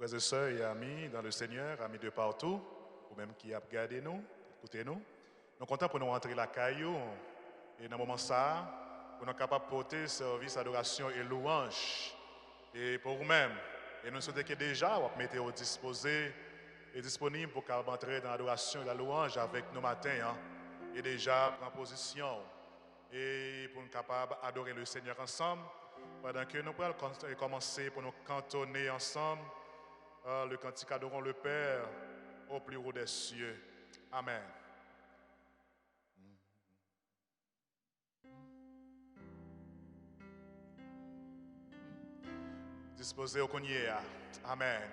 frères et sœurs et amis dans le Seigneur, amis de partout, ou même qui a regardé nous, écoutez-nous. Nous sommes contents pour nous rentrer la caillou et dans le moment ça, pour nous capables de porter service, adoration et louange. Et pour vous-même, et nous souhaitons que déjà, vous mettez au disposé et disponible pour entrer dans l'adoration et la louange avec nous matin. Et déjà, en position. Et pour nous capables d'adorer le Seigneur ensemble, pendant que nous allons commencer pour nous cantonner ensemble le cantique Adorons le Père au plus haut des cieux. Amen. Disposez au cognier. Amen.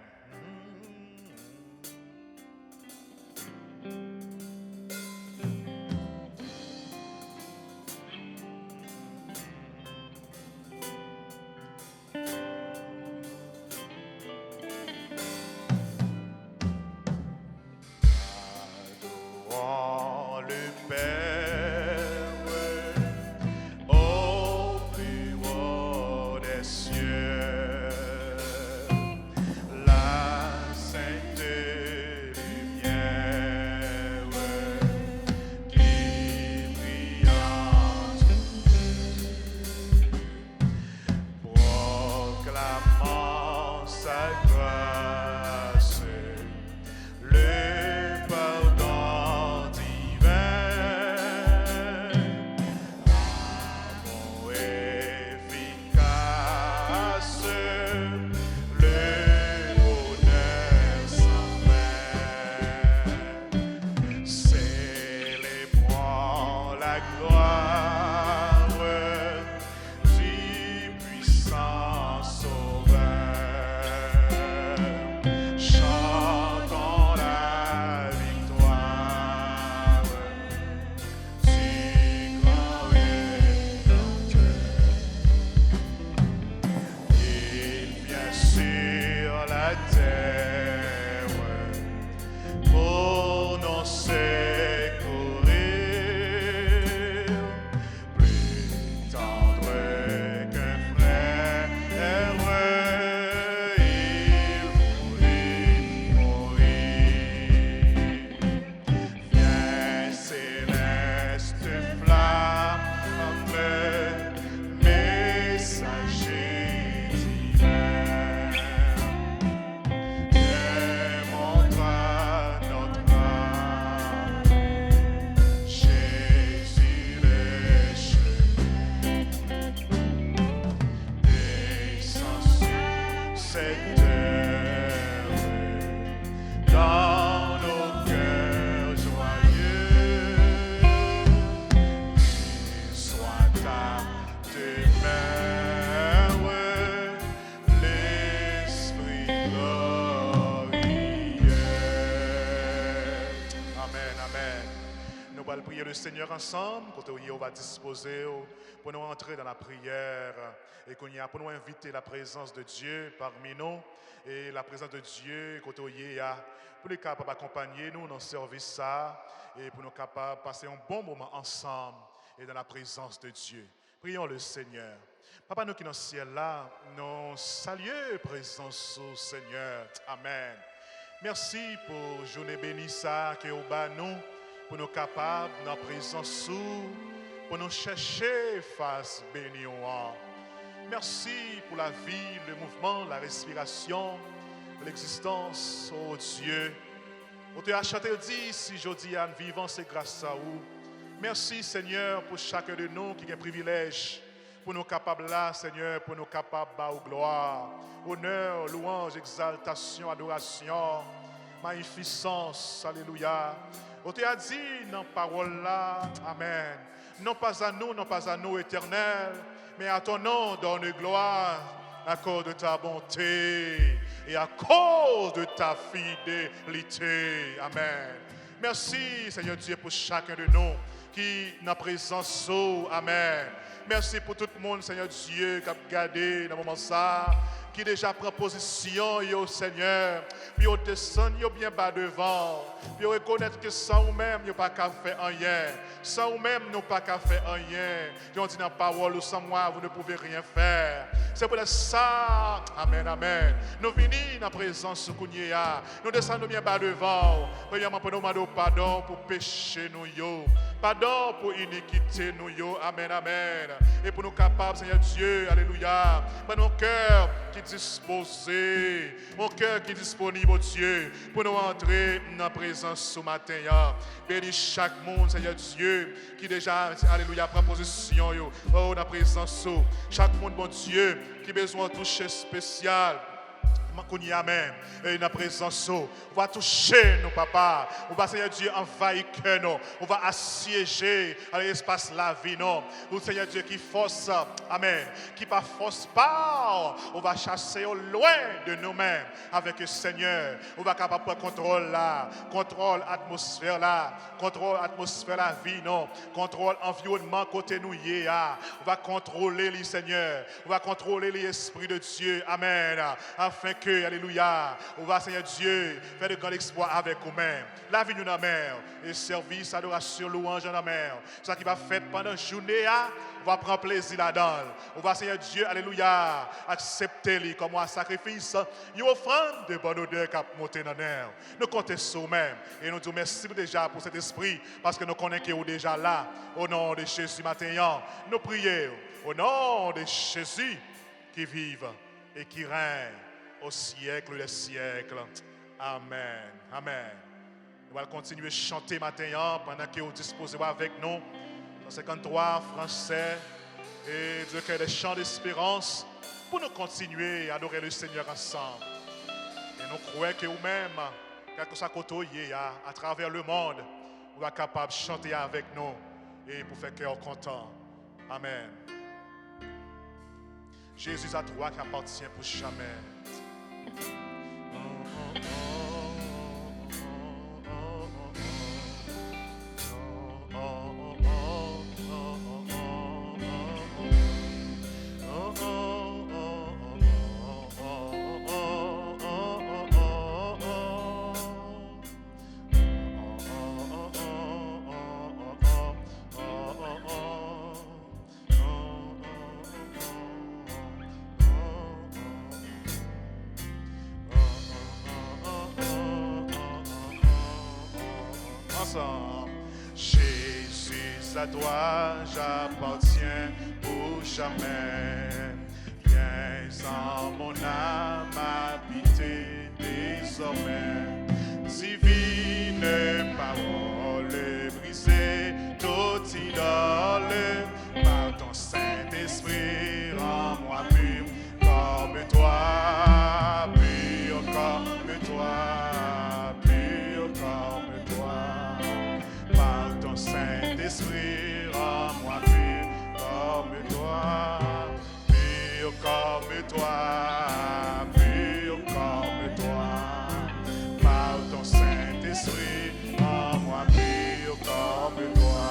Seigneur ensemble, quand on va disposer pour nous entrer dans la prière et qu'on y a pour nous inviter la présence de Dieu parmi nous et la présence de Dieu quand on y a pour les capables d'accompagner nous dans le service ça et pour nous capables de passer un bon moment ensemble et dans la présence de Dieu. Prions le Seigneur. Papa, nous qui dans le ciel là, nous saluons présence au Seigneur. Amen. Merci pour journée bénie ça que au bas nous. Pour nous capables, dans la présence, pour nous chercher face bénie. Merci pour la vie, le mouvement, la respiration, l'existence, oh Dieu. On te a chanté dit, si je dis en vivant, c'est grâce à vous. Merci Seigneur pour chacun de nous qui a un privilège. Pour nous capables là, Seigneur, pour nous capables de gloire, honneur, louange, exaltation, adoration, magnificence, alléluia. On te a dit dans la parole là, amen. Non pas à nous, éternel, mais à ton nom donne gloire à cause de ta bonté et à cause de ta fidélité. Amen. Merci, Seigneur Dieu, pour chacun de nous qui n'a présence. Oh, amen. Merci pour tout le monde, Seigneur Dieu, qui a gardé dans le moment ça, qui déjà prend position, yo Seigneur, puis on descend bien bas devant, puis on reconnaître que sans nous-mêmes, nous pas qu'à faire rien. Sans nous-mêmes, nous pas qu'à faire rien. Puis on dit dans la parole, sans moi, vous ne pouvez rien faire. C'est pour ça, amen, amen. Nous venons dans la présence de Kounia. Nous descendons bien bas devant. Premièrement, pour nous demander pardon pour péché nous, yo. Pardon pour iniquité nous, yo. Amen, amen. Et pour nous capables, Seigneur Dieu, alléluia, par nos cœurs qui disposés, mon cœur qui est disponible, oh Dieu, pour nous entrer dans la présence ce matin. Bénis chaque monde, Seigneur Dieu, qui déjà, alléluia, prend position, yo, oh, dans la présence. Chaque monde, bon Dieu, qui a besoin de toucher spécial. Amen. Et la présence, on va toucher nos papas. On va, Seigneur Dieu, envahir nous. On va assiéger à l'espace la vie, non. Ou Seigneur Dieu qui force, amen, qui pas force pas. On va chasser au loin de nous-mêmes avec le Seigneur. On va capable prendre contrôle là, contrôle atmosphère là, contrôle atmosphère la vie, non. Contrôle environnement côté nous y on va contrôler les Seigneur. On va contrôler l'esprit de Dieu. Amen. Afin que, alléluia, on va, Seigneur Dieu, faire de grands exploits avec nous-mêmes. La vie nous la mer, et service, adoration, louange dans la mer. C'est ça qui va faire pendant la journée, on va prendre plaisir là-dedans. On va, Seigneur Dieu, alléluia, accepter lui comme un sacrifice, une offrande de bonne odeur qui a monté dans l'air. Nous comptons sur nous-mêmes et nous disons merci déjà pour cet esprit, parce que nous connaissons qu'il est déjà là. Au nom de Jésus matin, nous prions au nom de Jésus qui vive et qui règne au siècle des siècles. Amen. Amen. Nous allons continuer à chanter matin pendant que vous disposez avec nous. 153 français et Dieu qu'il y ait des chants d'espérance pour nous continuer à adorer le Seigneur ensemble. Et nous croyons que vous-même, quelque soit côtoyé à travers le monde, vous êtes capable de chanter avec nous et pour faire cœur content. Amen. Jésus a toi qui appartient pour jamais. Jésus, à toi j'appartiens pour jamais. Viens en mon âme habiter désormais. Divine parole brisée, toute idole, par ton Saint-Esprit, rends-moi pur comme toi, pur comme toi, pur comme toi. Par ton Saint-Esprit, rends-moi pur comme toi, pur comme toi, pur comme toi. Par ton Saint-Esprit, rends-moi pur comme toi.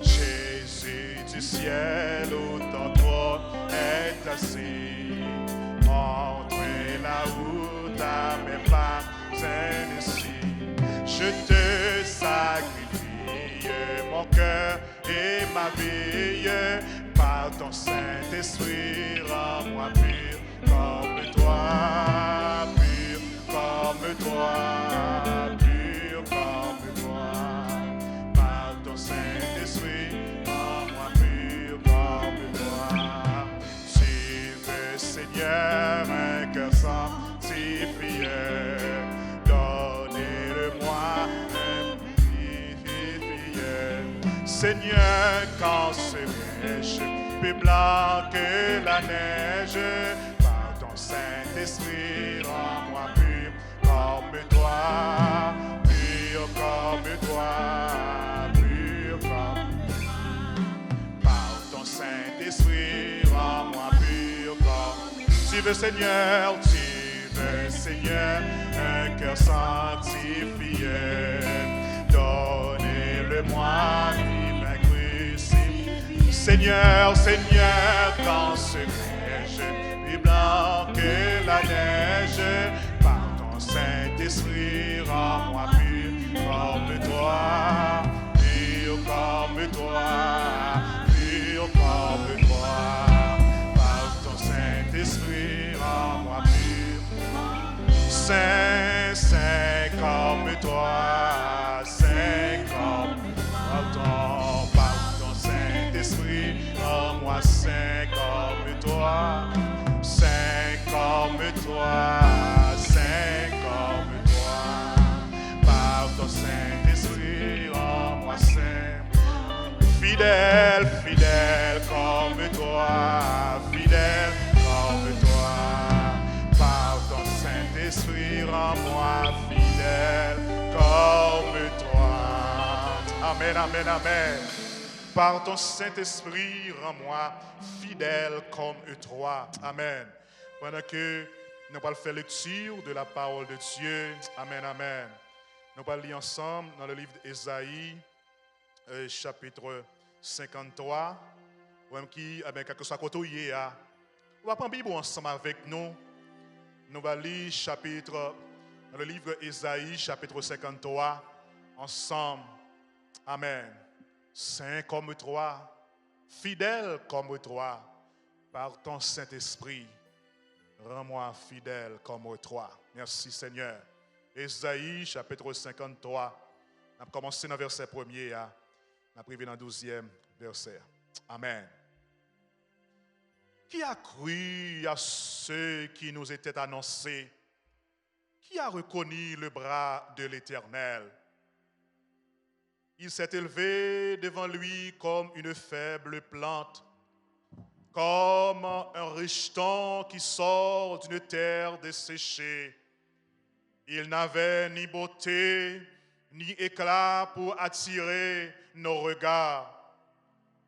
Jésus du ciel où ton trône est assis, montre là où ta main pas ainsi. Je te sacrifie mon cœur et ma vie. Par ton Saint-Esprit, rends-moi pur comme toi, pur comme toi, pur comme toi. Par ton Saint-Esprit, rends-moi pur comme toi. Tu veux, Seigneur, un cœur sanctifié. Donnez-le-moi un purifié. Seigneur, quand serai-je plus blanc que la neige? Par ton Saint-Esprit, rends-moi pur comme toi, pur comme toi, pur comme toi. Par ton Saint-Esprit, rends-moi pur comme. Tu veux, Seigneur, un cœur sanctifié. Donnez-le-moi. Seigneur, Seigneur, quand ce neige plus blanc que la neige, par ton Saint-Esprit, rends-moi pur comme toi, pur comme toi, pur comme toi. Par ton Saint-Esprit, rends-moi pur. Saint, Saint comme toi, Saint comme toi. Par ton Saint-Esprit, rends-moi saint comme toi, saint comme toi, saint comme toi. Par ton Saint-Esprit, rends-moi saint. Fidèle, fidèle comme toi, fidèle comme toi. Par ton Saint-Esprit, rends-moi fidèle comme toi. Amen, amen, amen. Par ton Saint-Esprit, rends-moi fidèle comme toi. Amen. Pendant que nous allons faire lecture de la parole de Dieu. Amen, amen. Nous allons lire ensemble dans le livre d'Ésaïe, chapitre 53. Même qui, quel que soit côté où il y a, on va prendre la Bible ensemble avec nous. Nous allons lire dans le livre d'Ésaïe, chapitre 53, ensemble. Amen. Saint comme toi, fidèle comme toi, par ton Saint-Esprit, rends-moi fidèle comme toi. Merci Seigneur. Ésaïe, chapitre 53. On a commencé dans le verset 1er, on a privé dans le 12e verset. Amen. Qui a cru à ceux qui nous étaient annoncés? Qui a reconnu le bras de l'Éternel? Il s'est élevé devant lui comme une faible plante, comme un rejeton qui sort d'une terre desséchée. Il n'avait ni beauté, ni éclat pour attirer nos regards.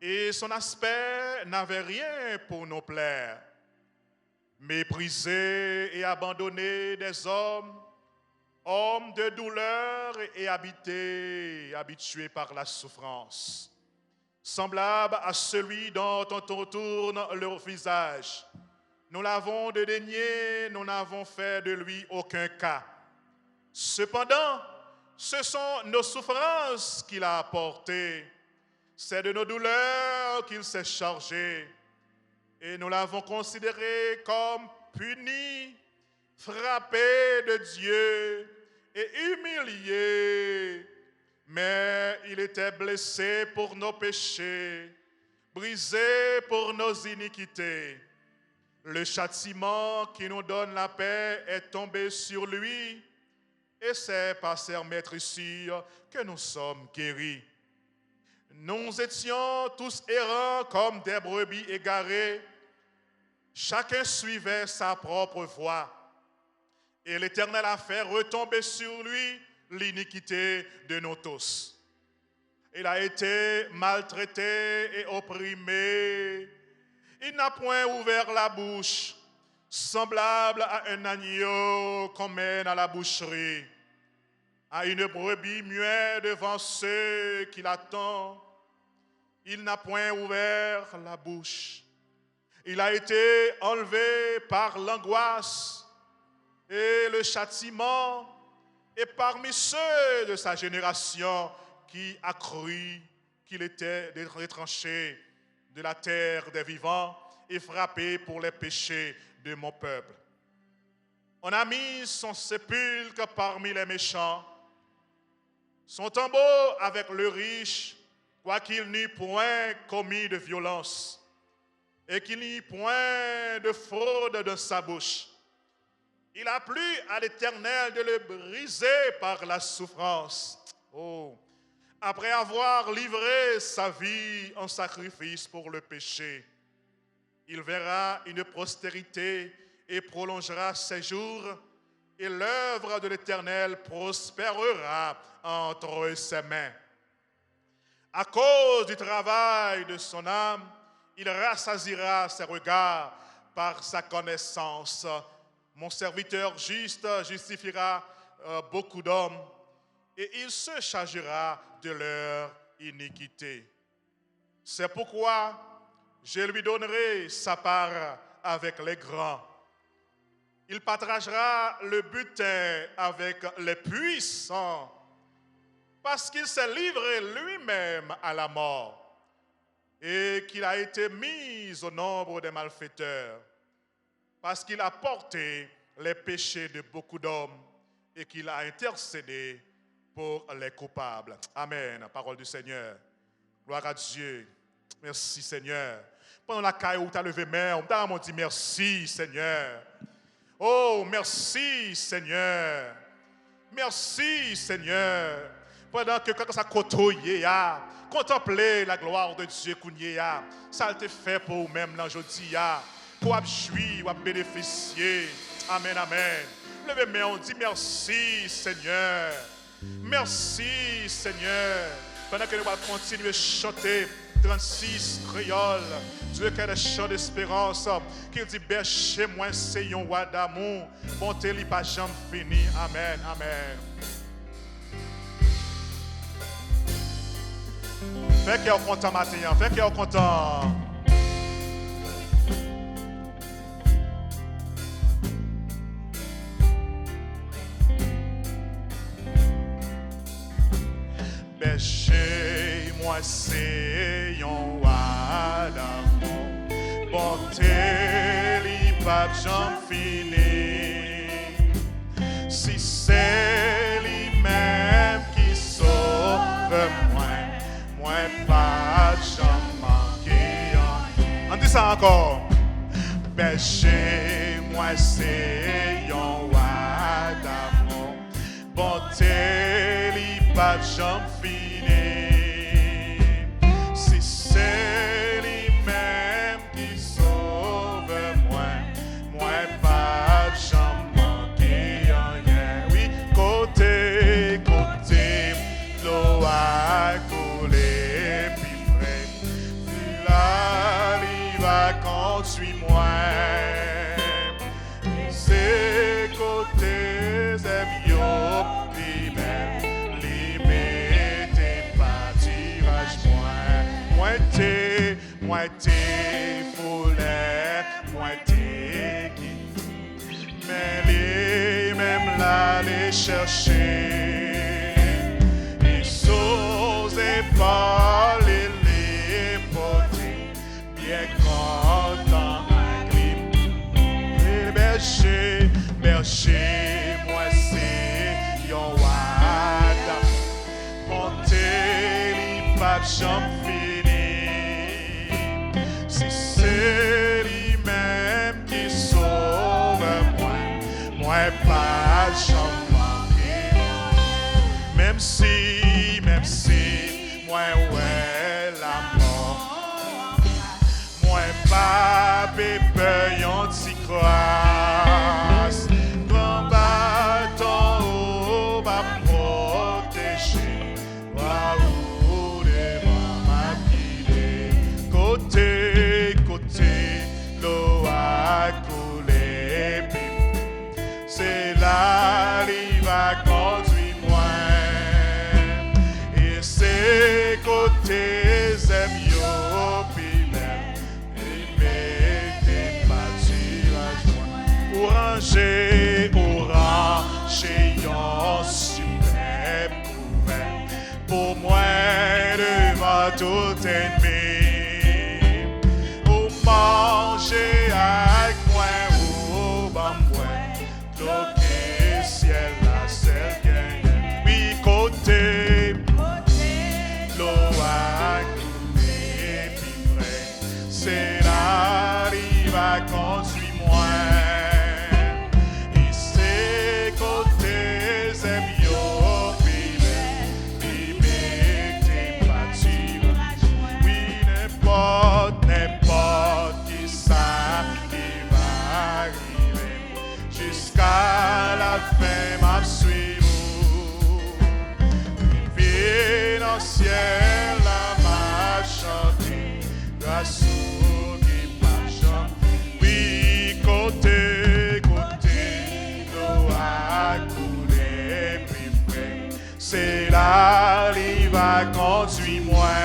Et son aspect n'avait rien pour nous plaire. Méprisé et abandonné des hommes, homme de douleur et habitué par la souffrance, semblable à celui dont on tourne le visage. Nous l'avons dédaigné, nous n'avons fait de lui aucun cas. Cependant, ce sont nos souffrances qu'il a apportées, c'est de nos douleurs qu'il s'est chargé, et nous l'avons considéré comme puni, frappé de Dieu et humilié, mais il était blessé pour nos péchés, brisé pour nos iniquités. Le châtiment qui nous donne la paix est tombé sur lui, et c'est par ses maîtrissures que nous sommes guéris. Nous étions tous errants comme des brebis égarées, chacun suivait sa propre voie. Et l'Éternel a fait retomber sur lui l'iniquité de nous tous. Il a été maltraité et opprimé. Il n'a point ouvert la bouche, semblable à un agneau qu'on mène à la boucherie, à une brebis muette devant ceux qui l'attendent. Il n'a point ouvert la bouche. Il a été enlevé par l'angoisse et le châtiment, et parmi ceux de sa génération qui a cru qu'il était retranché de la terre des vivants et frappé pour les péchés de mon peuple. On a mis son sépulcre parmi les méchants, son tombeau avec le riche, quoiqu'il n'eût point commis de violence et qu'il n'y eut point de fraude dans sa bouche. Il a plu à l'Éternel de le briser par la souffrance. Oh. Après avoir livré sa vie en sacrifice pour le péché, il verra une postérité et prolongera ses jours, et l'œuvre de l'Éternel prospérera entre ses mains. À cause du travail de son âme, il rassasiera ses regards par sa connaissance. Mon serviteur juste justifiera beaucoup d'hommes, et il se chargera de leur iniquité. C'est pourquoi je lui donnerai sa part avec les grands. Il partagera le butin avec les puissants, parce qu'il s'est livré lui-même à la mort et qu'il a été mis au nombre des malfaiteurs, parce qu'il a porté les péchés de beaucoup d'hommes et qu'il a intercédé pour les coupables. Amen. Parole du Seigneur. Gloire à Dieu. Merci Seigneur. Pendant la caille où tu as levé main, on m'a dit merci Seigneur. Oh, merci Seigneur. Merci Seigneur. Pendant que quand ça côtoyait, contempler la gloire de Dieu, ça te fait pour vous-même aujourd'hui, pour jouir, pour bénéficier. Amen, amen. Levez main, on dit merci Seigneur. Merci Seigneur. Pendant que nous allons continuer à chanter 36 créoles, Dieu qui a des chants d'espérance, qui dit berchez moi c'est un roi d'amour, bonté li pas jamais fini. Amen, amen. Fais qu'il y a content matin, fais qu'il y a content. Berchez-moi c'est un roi d'amour, bonté li pas jamais fini. Si c'est lui-même qui sauve moi pas jamais manqué. On dit ça encore. Berchez-moi c'est un roi d'amour, bonté li pas jamais fini. Si c'est lui-même qui sauve moi pas jamais manqué rien. Oui, côté, l'eau a coulé puis frais. Là, il va conduire-moi. C'est côté, c'est mieux. Moitié poulet, moitié qui, mais les mêmes là les chercher, ils s'osaient pas les porter, bien content avec lui. Berger, moi c'est yon wada, monter les pas jamais. C'est lui-même qui sauve moi pas jamais manqué. Même si, moi ouais la mort, moi pas peur yon t'y croise. Grand bâton ou va protéger, waouh devant ma guide. Côté l'eau a coulé, c'est là il va conduire moi. Et c'est côté mieux, puis même, il m'était pas pour ranger, yon superbe couvert, pour moi devant tout ennemi. Manger avec moi ou bas moi, bloqué ciel la seule gagne. Oui, côté, l'eau a coulé puis vrai, c'est là il va conduire moi. Et c'est côté, c'est mieux puis m'était pas tiré. Oui, n'importe jusqu'à la fin m'a suivi. Puis dans le ciel m'a chanté, grâce au qui m'a chanté. Oui, côté, l'eau a coulé puis frais. C'est là il va conduire moi.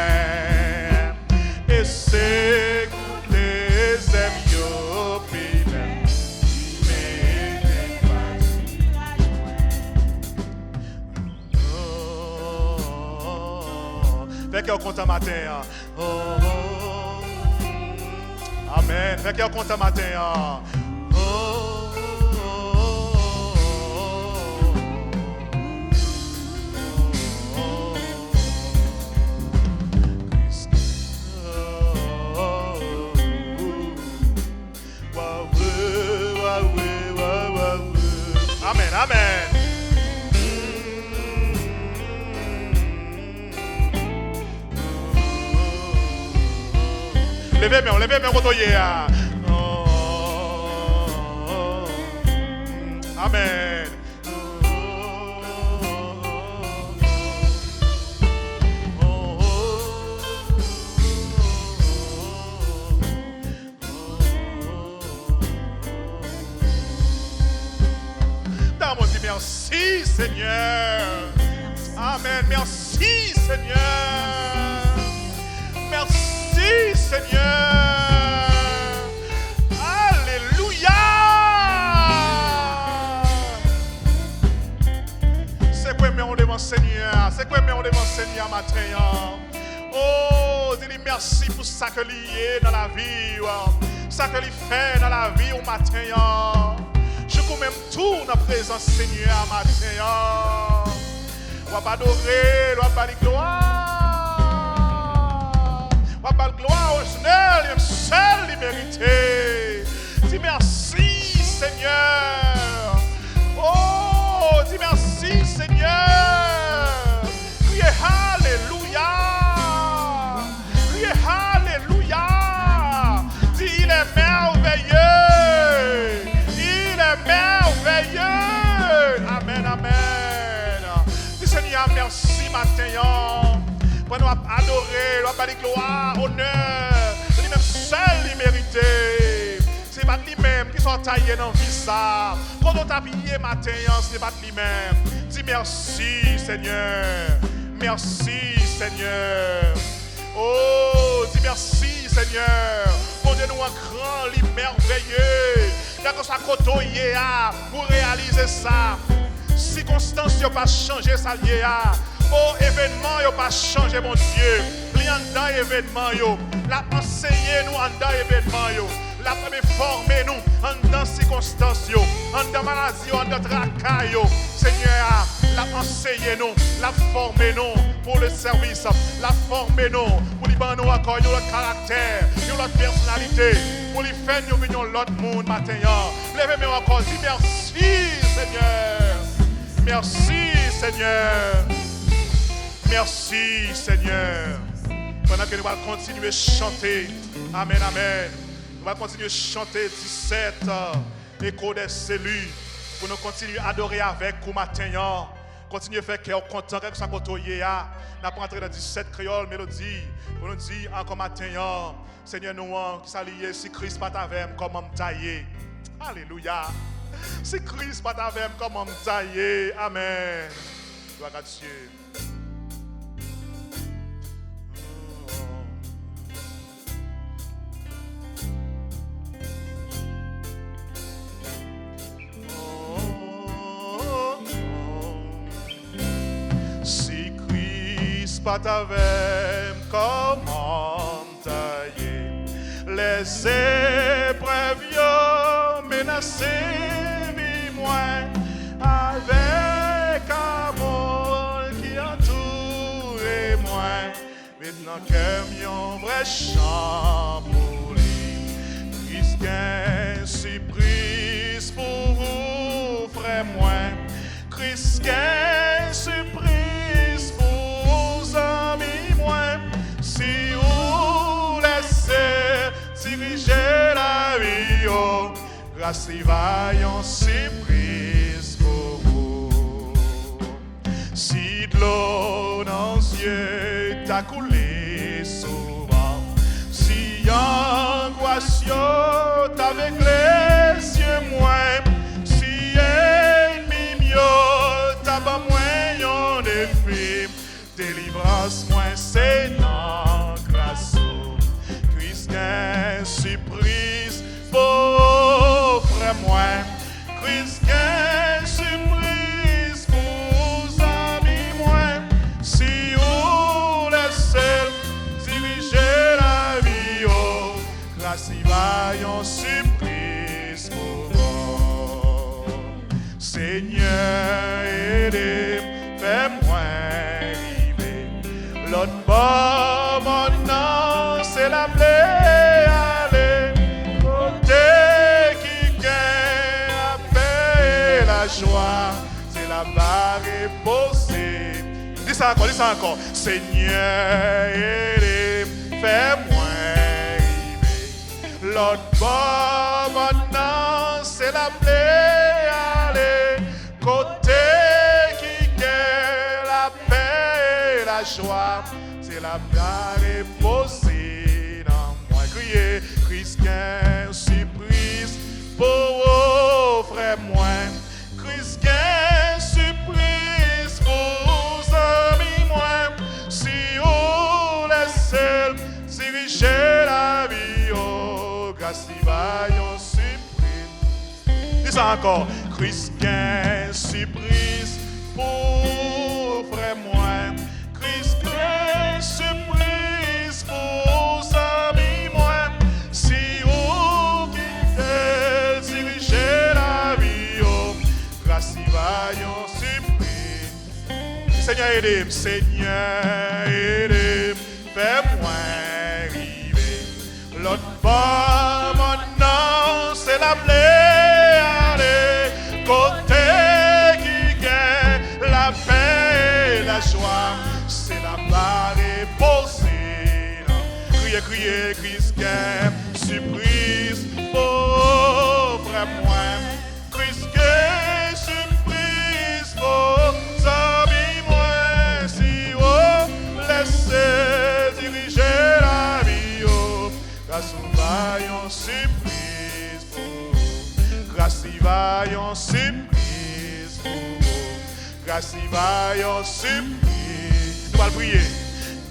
content matin. Oh, oh. Amen. Fais qu'il content matin. Oh, Amen, amen. Levez mes rotoyers. Amen. On dit merci Seigneur. Amen. Merci Seigneur. Merci Seigneur. Alléluia. C'est quoi mais on devant Seigneur. C'est quoi mais on devant Seigneur matin. Oh, dis-lui merci pour ça que lié dans la vie. Ça que lui fait dans la vie au matin. Je peux même tout dans la présence Seigneur matin. On va adorer, on va gloire. On va gloire au Seigneur, il est seul, il mérite. Dis merci Seigneur. Oh, dis merci Seigneur. Criez Alléluia. Criez Alléluia. Dis il est merveilleux. Merveilleux. Amen, amen. Dis Seigneur, merci matin. Pour nous adorer, nous parler gloire, honneur. C'est lui-même seul, il mérite. C'est pas lui-même qui sont taillés dans la vie ça. Quand on t'a pillé matin, c'est pas lui-même. Dis merci Seigneur. Merci Seigneur. Oh, dis merci Seigneur. Pour Dieu nous un grand, lui merveilleux. D'accord, ça côtoyer pour réaliser ça. Circonstances n'ont pas changé ça lié. Oh, événement n'ont pas changé mon Dieu. Liant dans événement yo. La enseigné nous en dans événement yo. La première formé nous en dans circonstances yo. En dans maladie en dans tracas yo. Seigneur, la enseigné nous, la formé nous pour le service, la formé nous pour lui donner encore notre caractère, notre personnalité, pour lui faire nous venir l'autre monde matin. Levez-moi encore, dis merci Seigneur. Merci Seigneur. Merci Seigneur. Pendant que nous allons continuer à chanter. Amen, amen. Nous allons continuer à chanter 17 échos des cellules. Pour nous continuer à adorer avec vous matin. Continuez à faire cœur content avec ça côtoyer. Nous allons entrer dans 17 créoles mélodie. Pour nous dire encore matin. Seigneur, nous qui s'allier si Christ pas avec comment me tailler. Alléluia. Si Christ pas avec comment me tailler. Amen. Gloire à Dieu. Si Christ pas avec comment tailler. Les épreuves menacées, vie moins avec amour qui entoure moi. Maintenant que mon vrai chant pour lui, Christ qu'un surprise pour vous, frère moi. Christ qu'un surprise pour vos amis moi. Si vous laissez diriger la vie, oh, grâce et vaillant surprise pour vous. Si de l'eau dans les yeux t'a coulé souvent, si angoisse avec les yeux moins, si ennemi mieux t'a pas moins de défi, délivrance moins c'est dans grâce. Christ est surprise pour frère moi. Christ est surprise pour amis moi. Si vous laissez surprise pour moi. Seigneur, aidez, fais-moi arriver. L'autre bord, mon nom, c'est la plaie, aller. Côté qui gagne la paix et la joie, c'est la barre reposée. Dis ça encore. Seigneur, aidez, fais-moi arriver. L'autre bord, maintenant, c'est la plaie, aller. Côté qui gagne la paix et la joie, c'est la barre reposée dans moi. Criez, Christ, qu'un surprise pour vos frères, moi. Christ, qu'un surprise pour vos amis, moi. Si vous laissez diriger la vie, oh, grâce y va, yon surprise. Dis ça encore. Christ, qu'un surprise pour frère, moi. Christ, qu'un surprise pour vos amis, moi. Si vous quittez diriger la vie, oh, grâce y va, yon surprise. Seigneur, aidez-moi, Seigneur, aidez-moi, fais-moi arriver. L'autre bord, mon nom, c'est la plaie, allez. Côté qui gagne la paix et la joie, c'est la barre reposée. Criez, Christ, qu'un surprise pour frère, moi. Christ, qu'un surprise pour amis, moi. Si vous laissez diriger la vie, oh, grâce y va, yon surprise pour vous. Grâce y va, yon surprise pour vous. Grâce y va, yon surprise. Nous allons prier.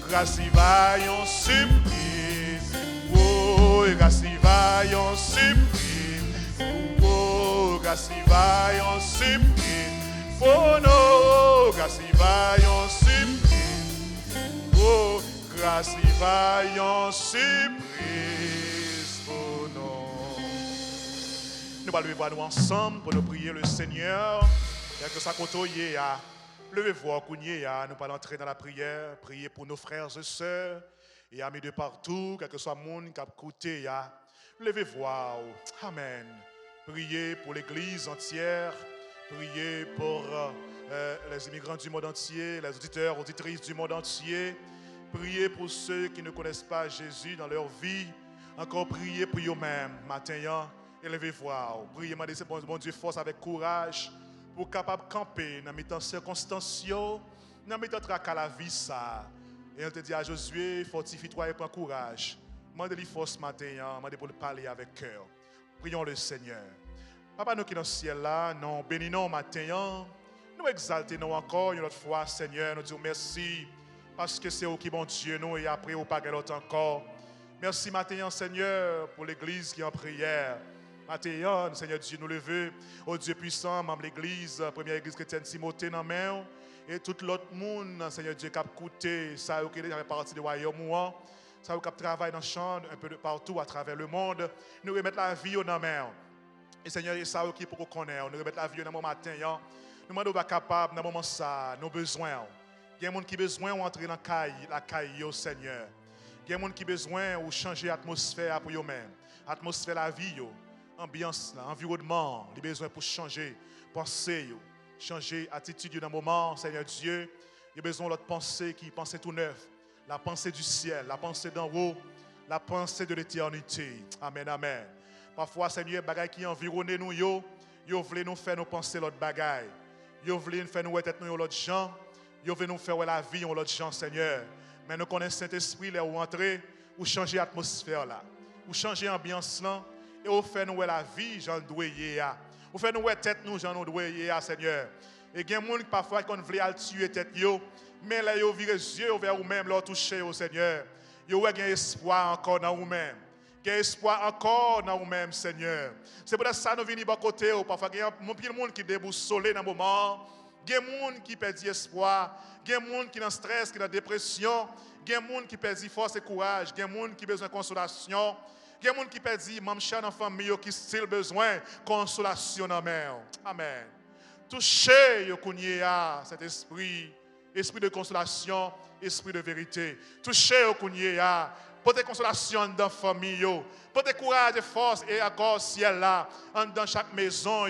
Grâce y va, yon surprise. Oh, grâce y va, yon surprise. Oh, grâce y va, yon surprise. Oh, non, grâce y va, yon surprise. Oh, grâce y va, yon surprise. Oh, non. Nous allons voir nous ensemble pour nous prier le Seigneur. Et que ça côtoie à levez-vous, nous allons entrer dans la prière, prier pour nos frères et sœurs, et amis de partout, quel que soit le monde qui a écouté, levez-vous, amen. Priez pour l'église entière, priez pour les immigrants du monde entier, les auditeurs, auditrices du monde entier, priez pour ceux qui ne connaissent pas Jésus dans leur vie, encore priez pour eux-mêmes, matin, élevez-vous, priez, demandez bon Dieu force avec courage, pour capable de camper dans les circonstances, dans les tracas la vie ça. Et elle te dit à Josué, fortifie-toi et prends courage. Demandez-lui force matin, demandez pour le parler avec cœur. Prions le Seigneur. Papa, nous qui dans le ciel là, nous bénissons matin, nous exaltons encore une autre fois, Seigneur, nous disons merci, parce que c'est vous qui bon Dieu nous et après vous pas l'autre encore. Merci matin, Seigneur, pour l'église qui est en prière. Matin, Seigneur Dieu, nous levons au Dieu puissant, membre de l'église, première église chrétienne Timothée dans main, et tout l'autre monde, Seigneur Dieu, qui a écouté, ça qui fait partie du royaume, ça qui travaille dans le champ, un peu de partout à travers le monde, nous remettre la vie dans la main. Et Seigneur, ça qui pour qu'on connaisse, nous remettre la vie dans le matin, nous demandons pas capable dans le moment ça, nos besoins. Il y a des gens qui ont besoin d'entrer dans la caille, Seigneur. Il y a des gens qui ont besoin de changer l'atmosphère pour eux-mêmes, l'atmosphère de la vie. Ambiance, environnement, les besoins pour changer, penser, changer attitude dans le moment, Seigneur Dieu. Il y a besoin de l'autre pensée qui pense tout neuf, la pensée du ciel, la pensée d'en haut, la pensée de l'éternité. Amen, amen. Parfois, Seigneur, les choses qui environnent nous, ils veulent nous faire nous penser l'autre bagaille. Ils veulent nous faire nous être nous l'autre gens. Ils veulent nous faire la vie en l'autre gens, Seigneur. Mais nous connaissons Saint-Esprit, là où entrer, ou changer l'atmosphère là, ou changer l'ambiance là. Et vous faites nous la vie, j'en dois y a. Vous faites nous tête nous, j'en dois y a, Seigneur. Et il y a des gens qui parfois qui veulent tuer tête yo, mais là ils virent les yeux vers vous-même, leur toucher au Seigneur. Ils ont espoir encore dans vous-même. Il y a espoir encore dans vous-même, Seigneur. C'est pour ça que nous venons de côté. Parfois, il y a des gens qui déboussolent dans le moment. Il y a des gens qui perdent espoir. Il y a des gens qui sont dans stress, qui sont dans dépression. Il y a des gens qui perdent force et courage. Il y a des gens qui ont besoin de consolation. Il y a des gens qui peuvent dire, même cher dans la famille, qui ont besoin de consolation dans la main. Amen. Touchez cet esprit, esprit de consolation, esprit de vérité. Touchez portez consolation dans la famille, portez courage et force et accord ciel là, dans chaque maison,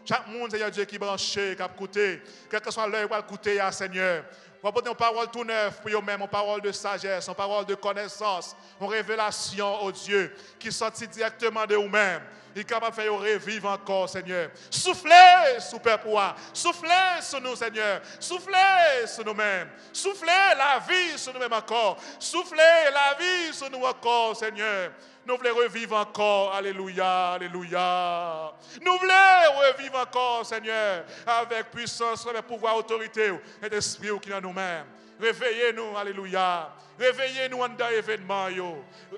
chaque monde, Seigneur Dieu, qui branché, qui a écouté, quel que soit l'heure, qui va écouter, Seigneur. On va porter une parole tout neuve pour eux-mêmes, une parole de sagesse, une parole de connaissance, une révélation au Dieu qui sortit directement de vous-mêmes. Il est capable de faire revivre encore, Seigneur. Soufflez sur le peuple, soufflez sur nous, Seigneur. Soufflez sur nous-mêmes. Soufflez la vie sur nous-mêmes encore. Soufflez la vie sur nous encore, Seigneur. Nous voulons revivre encore. Alléluia, alléluia. Nous voulons revivre encore, Seigneur, avec puissance, avec pouvoir, autorité et d'esprit qui est en nous-mêmes. Réveillez-nous, alléluia. Réveillez-nous dans l'événement.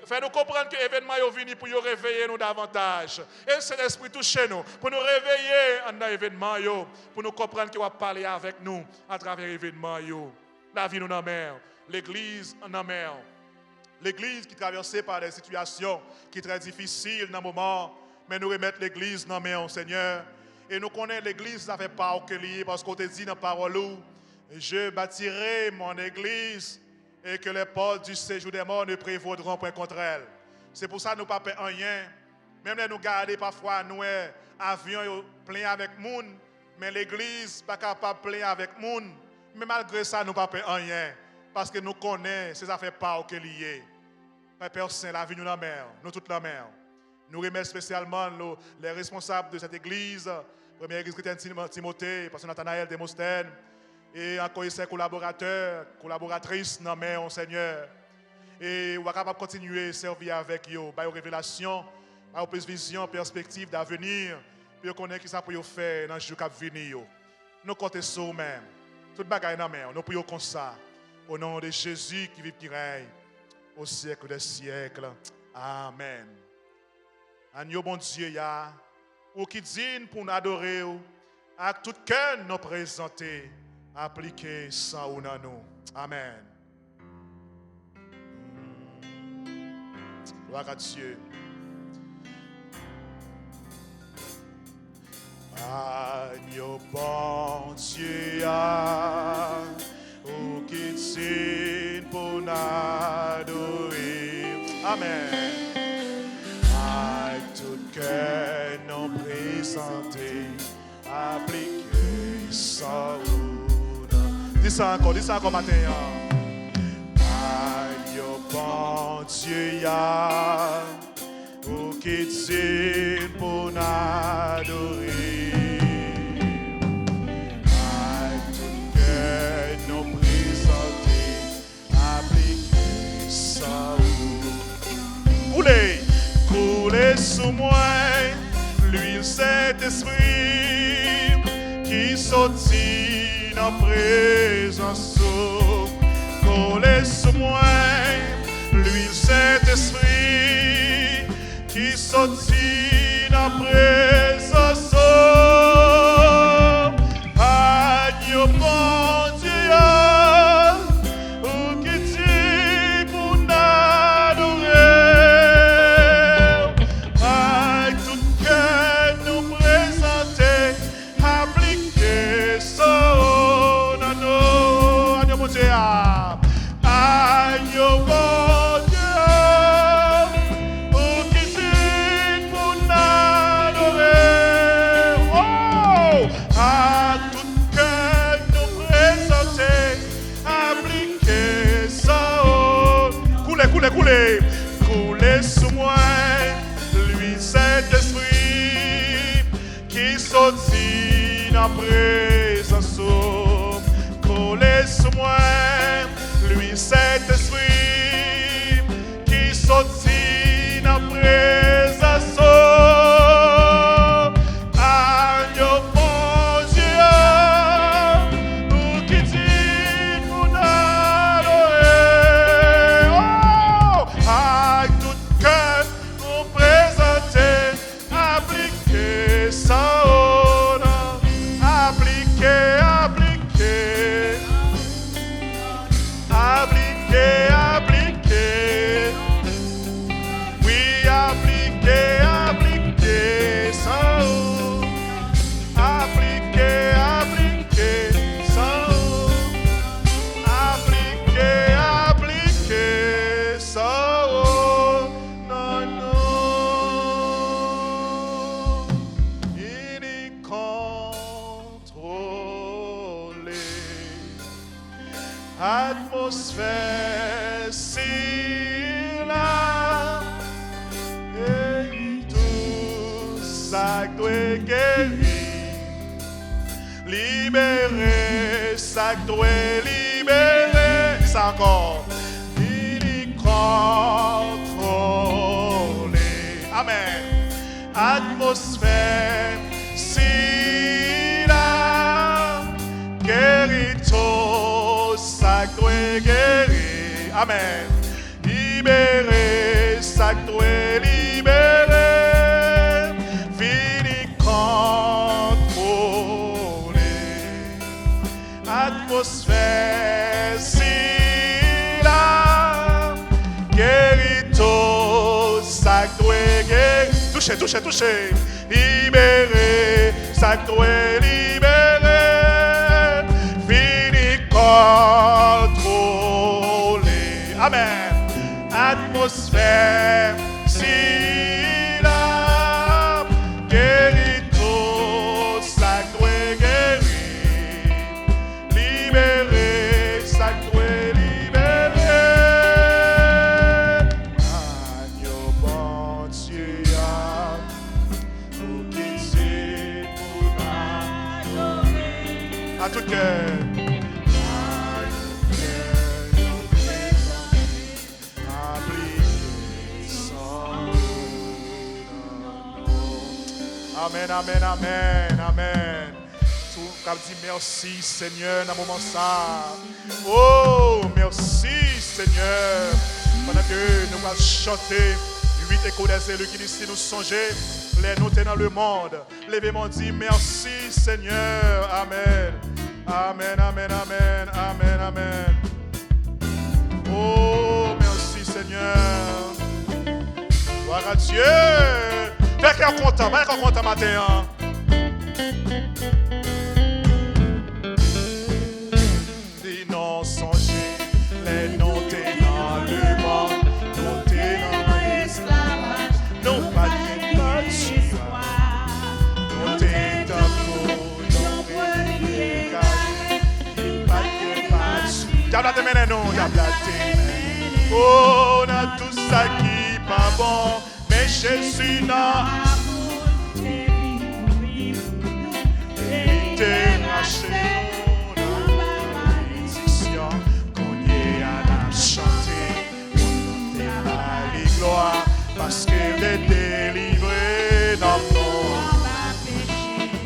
Faites-nous comprendre que l'événement est venu pour nous réveiller nous davantage. Et c'est l'esprit touché nous pour nous réveiller dans l'événement, pour nous comprendre qu'il va parler avec nous à travers l'événement. La vie nous en mer, l'église en mer. L'église qui est traversée par des situations qui sont très difficiles dans le moment, mais nous remettons l'église dans mer, Seigneur. Et nous connaissons l'église, ça fait pas aucun lié parce qu'on te dit dans la parole, je bâtirai mon église et que les portes du séjour des morts ne prévaudront point contre elle. C'est pour ça que nous ne pas rien. Même si nous gardons parfois nous avions plein avec monde, mais l'église n'est pas capable de plein avec monde. Mais malgré ça, nous ne pas rien. Parce que nous connaissons ces affaires pas aucun lié. Père Saint, la vie nous la mer, nous toute la mer. Nous remercions spécialement les responsables de cette église, première église chrétienne Timothée, pasteur Nathanaël Demosthène, et encore ses collaborateurs, collaboratrices, non mais Seigneur. Et on va capable continuer à servir avec eux, par révélation, par plus vision, perspective d'avenir, puis on connaît qui ça pour faire dans le jour qui venir. Nous comptons sur nous-mêmes. Toute bagaille dans mer, nous prions comme ça. Au nom de Jésus qui vit qui règne au siècle des siècles. Amen. Agneau bon Dieu, ou qui dit pour nous adorer, avec tout cœur nous présenter, appliquer ça ou non nous. Amen. Gloire à Dieu. Agneau bon Dieu, ou qui dit pour nous adorer. Amen. Avec tout cœur nous présenter, appliquer ça ou non. Dis ça encore matin. Agneau bon Dieu, ou qui dit pour nous adorer. Coulez sous moi l'huile Saint-Esprit qui sortit dans la présence. Coulez sous moi l'huile Saint-Esprit qui sortit dans la présence. Agneau bon Dieu. Coulez sous moi l'huile Saint-Esprit qui sortit dans la présence. Coulez sous moi l'huile Saint-Esprit qui sortit dans la présence. Agneau bon Dieu, ou qui dit pour nous adorer. Avec tout cœur, nous présenter, appliquer ça, appliquer, appliquer, appliquer. Atmosphère si là, et tout ça doit guérir, libérer, ça doit libérer, ça encore, il contrôle. Amen. Atmosphère si là, guérit tout ça doit guérir. Amen. Libérer, ça doit libérer. Fini contrôler. Atmosphère si là, guérit tout ça doit guérir. Touchez, touchez, touchez. Libérer, ça doit libérer. Fini contrôler. Amen. Atmosphère si là, guérit tout ça doit guérir. Libérer, ça doit libérer. Agneau bon Dieu, pour qu'il s'y pour à tout cœur. Amen, amen, amen, amen. Tout comme dit merci Seigneur dans le moment ça. Oh, merci Seigneur. Pendant que nous allons chanter 8 échos des élus qui disent nous songer, les noter dans le monde. Levez-moi dit merci Seigneur. Amen. Amen, amen, amen, amen, amen. Oh, merci Seigneur. Gloire à Dieu. Fais qu'on content, fais qu'on content matin. Dis non songer, les noms t'es dans le monde, nous t'es dans l'esclavage, nous pas de nous t'es dans nous premier pas de patch. Diable te mène nous, diable te mène. Oh, on a tout ça qui pas bon. Mais Jésus n'a été racheté dans la malédiction qu'on y a chanté pour nous la gloire parce qu'elle est délivrée dans mon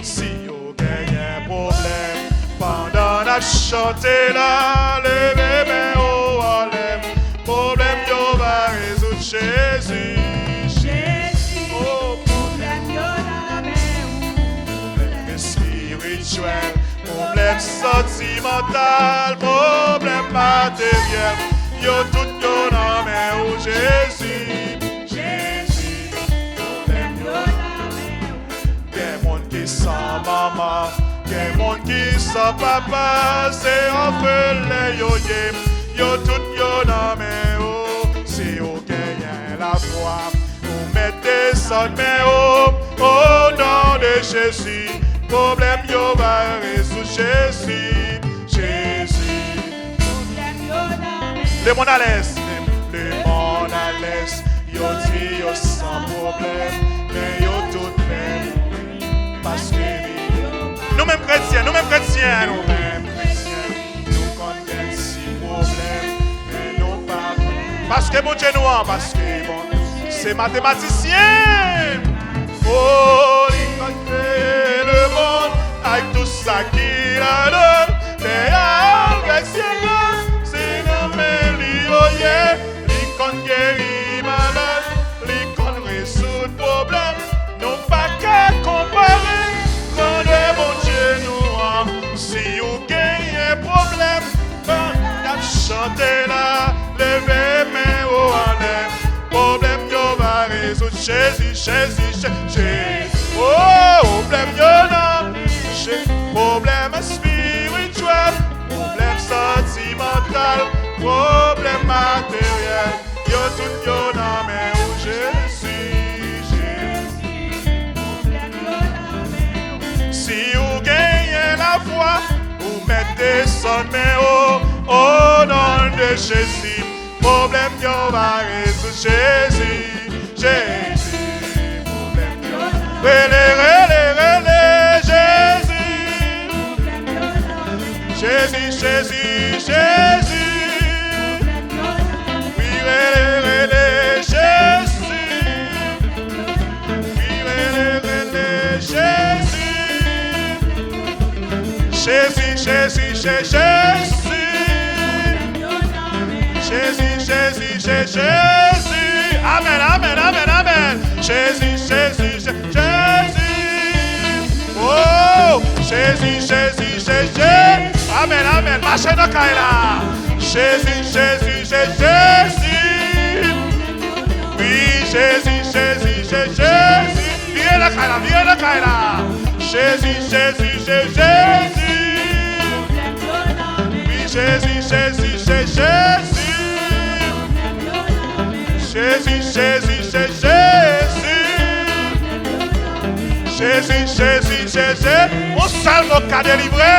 si vous gagnez un problème pendant la chanter là levez mes hauts en l'air problème yo va résoudre Jésus. Problème sentimental, problème matériel, yo tout yo nan men ou Jésus, Jésus, problème yo nan men ou. Gen moun ki sans maman, gen moun ki sans papa, c'est orphelin yo yem, yo tout yo nan men ou. Si yo genyen la foi, ou mettez son men ou, au nom de Jésus. Problème yo va résoudre Jésus, Jésus. Le monde à l'aise, le monde à l'aise. Yo dit yo sans problème, mais yo tout même. Parce que nous-mêmes chrétiens, nous connaissons si problème, mais non pas. Parce que bon Dieu nous a, parce que bon, c'est mathématicien. Oh, il a créé le monde avec tout ça qu'il a donné. Mais avec Seigneur, c'est nommé l'ioye. L'icône guérit malade, l'icône résout problème. Non pas qu'à comparer, quand le bon Dieu nous a. Si vous gagnez un problème, quand chantez là, levez mes hauts en l'air. Problème yo va résoudre Jésus, Jésus, Jésus. Oh, problème yo nan, problème spirituel, problème sentimental, problème matériel. Yo tout yo nan men ou Jésus, Jésus. Si vous gagnez la foi, vous mettez son main au nom Jésus, problème yo va résoudre. Jésus, Jésus, problème yo. Relais, Jésus. Jésus, Jésus, Jésus. Oui, relais, Jésus. Oui, relais, Jésus. Jésus, Jésus, Jésus. Jésus, Jésus, Jésus. Amen, amen, amen, amen. Jésus, Jésus, Jésus. Oh, Jésus, Jésus, Jésus. Amen, amen. Marchez dans Kaila. Jésus, Jésus, Jésus. Oui, Jésus, Jésus, Jésus. Viens la Kaila, viens la Kaila. Jésus, Jésus, Jésus. Oui, Jésus, Jésus, Jésus. Jésus, Jésus, Jésus. Jésus, Jésus, Jésus. Au salmo qu'a délivré.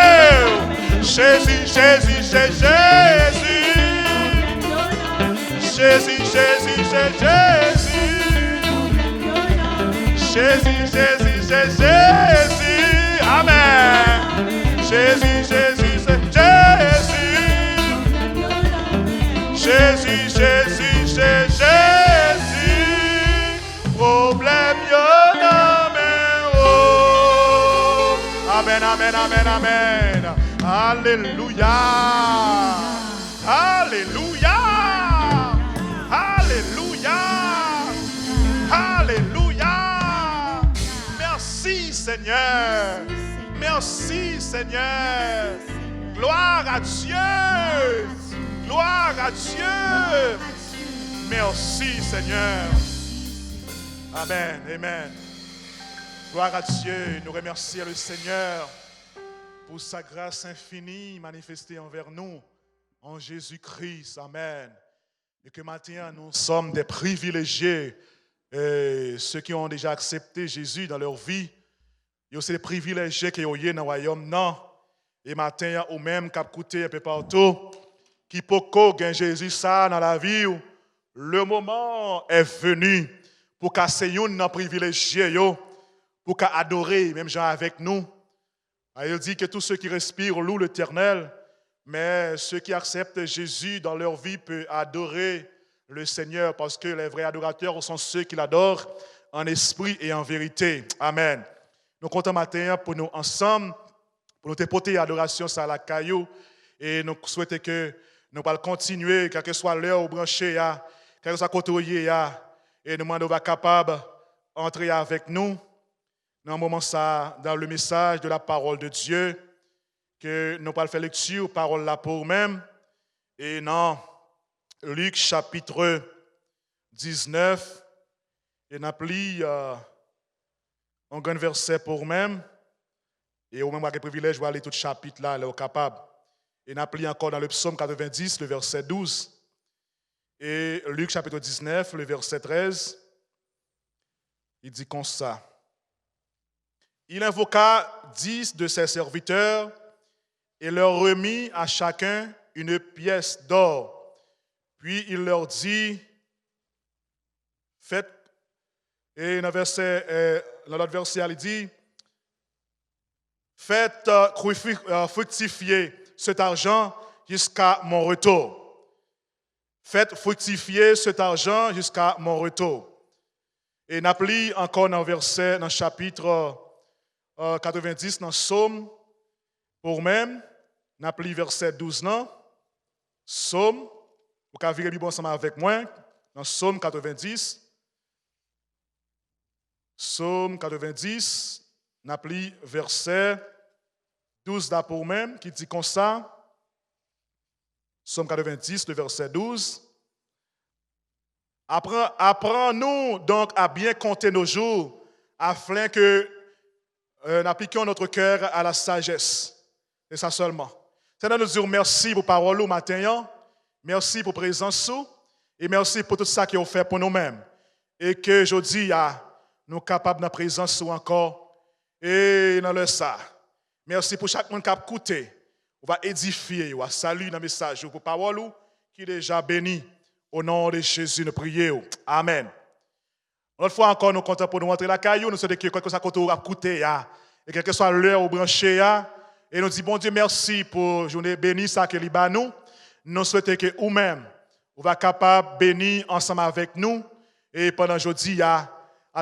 Jésus, Jésus, Jésus. Jésus, Jésus, Jésus. Jésus, Jésus, Jésus. Amen. Jésus, Jésus, Jésus. Jésus, Jésus, Jésus. Problème yo amen. Oh. Amen, amen, amen, amen. Alléluia. Alléluia. Alléluia. Alléluia. Merci Seigneur. Merci Seigneur. Gloire à Dieu. Gloire à Dieu. Merci Seigneur. Amen. Amen. Gloire à Dieu. Nous remercions le Seigneur pour sa grâce infinie manifestée envers nous en Jésus-Christ. Amen. Et que maintenant nous sommes des privilégiés. Et ceux qui ont déjà accepté Jésus dans leur vie, il y a aussi des privilégiés qui ont eu dans le royaume. Non. Et maintenant, au même cap coûté un peu partout, qui peut gagner Jésus ça dans la vie. Le moment est venu pour casser un privilégié, pour adorer, même gens avec nous. Il dit que tous ceux qui respirent louent l'Éternel, mais ceux qui acceptent Jésus dans leur vie peuvent adorer le Seigneur, parce que les vrais adorateurs sont ceux qui l'adorent en esprit et en vérité. Amen. Nous comptons matin pour nous ensemble, pour nous déporter l'adoration à la caillou, et nous souhaitons que nous allons continuer, quelle que soit l'heure où branché, quel que soit côté, et nous demandons d'être capable d'entrer avec nous dans un moment ça, dans le message de la parole de Dieu, que nous allons faire lecture, parole là pour nous-mêmes, et non, Luc chapitre 19, et nous avons un grand verset pour nous-mêmes, et au même avec le privilège de aller tout le chapitre là, est capable. Et nous avons encore dans le psaume 90, le verset 12, et Luc chapitre 19, le verset 13, il dit comme ça. Il invoqua 10 de ses serviteurs et leur remit à chacun une pièce d'or. Puis il leur dit, faites, et dans l'autre verset, il dit, faites fructifier cet argent jusqu'à mon retour. Faites fructifier cet argent jusqu'à mon retour. Et n'appli encore dans le chapitre 90, dans le psaume, pour même, n'appli verset 12, non? Psaume, vous pouvez virer ensemble avec moi, dans Psaume 90. Psaume 90, n'appli verset 12 là pour même, qui dit comme ça. Psaume 90, le verset 12. Apprends-nous donc à bien compter nos jours, afin que nous appliquions notre cœur à la sagesse. C'est ça seulement. Seigneur, nous disons merci pour parole au matin, merci pour présence, et merci pour tout ça qu'ils ont fait pour nous-mêmes. Et que aujourd'hui, nous sommes capables de la présence encore, et dans le ça. Merci pour chaque monde qui a écouté. On va édifier, on va saluer dans le message pour parole qui est déjà béni. Au nom de Jésus, nous prions. Amen. Une fois encore, nous comptons pour nous rentrer la caillou. Nous sommes que quelque chose à coûter, et quelle que soit l'heure au branché, et nous disons, bon Dieu, merci pour la journée bénie, ça que l'Iba nous. Nous souhaitons que vous-même, vous va capable de bénir ensemble avec nous. Et pendant aujourd'hui, à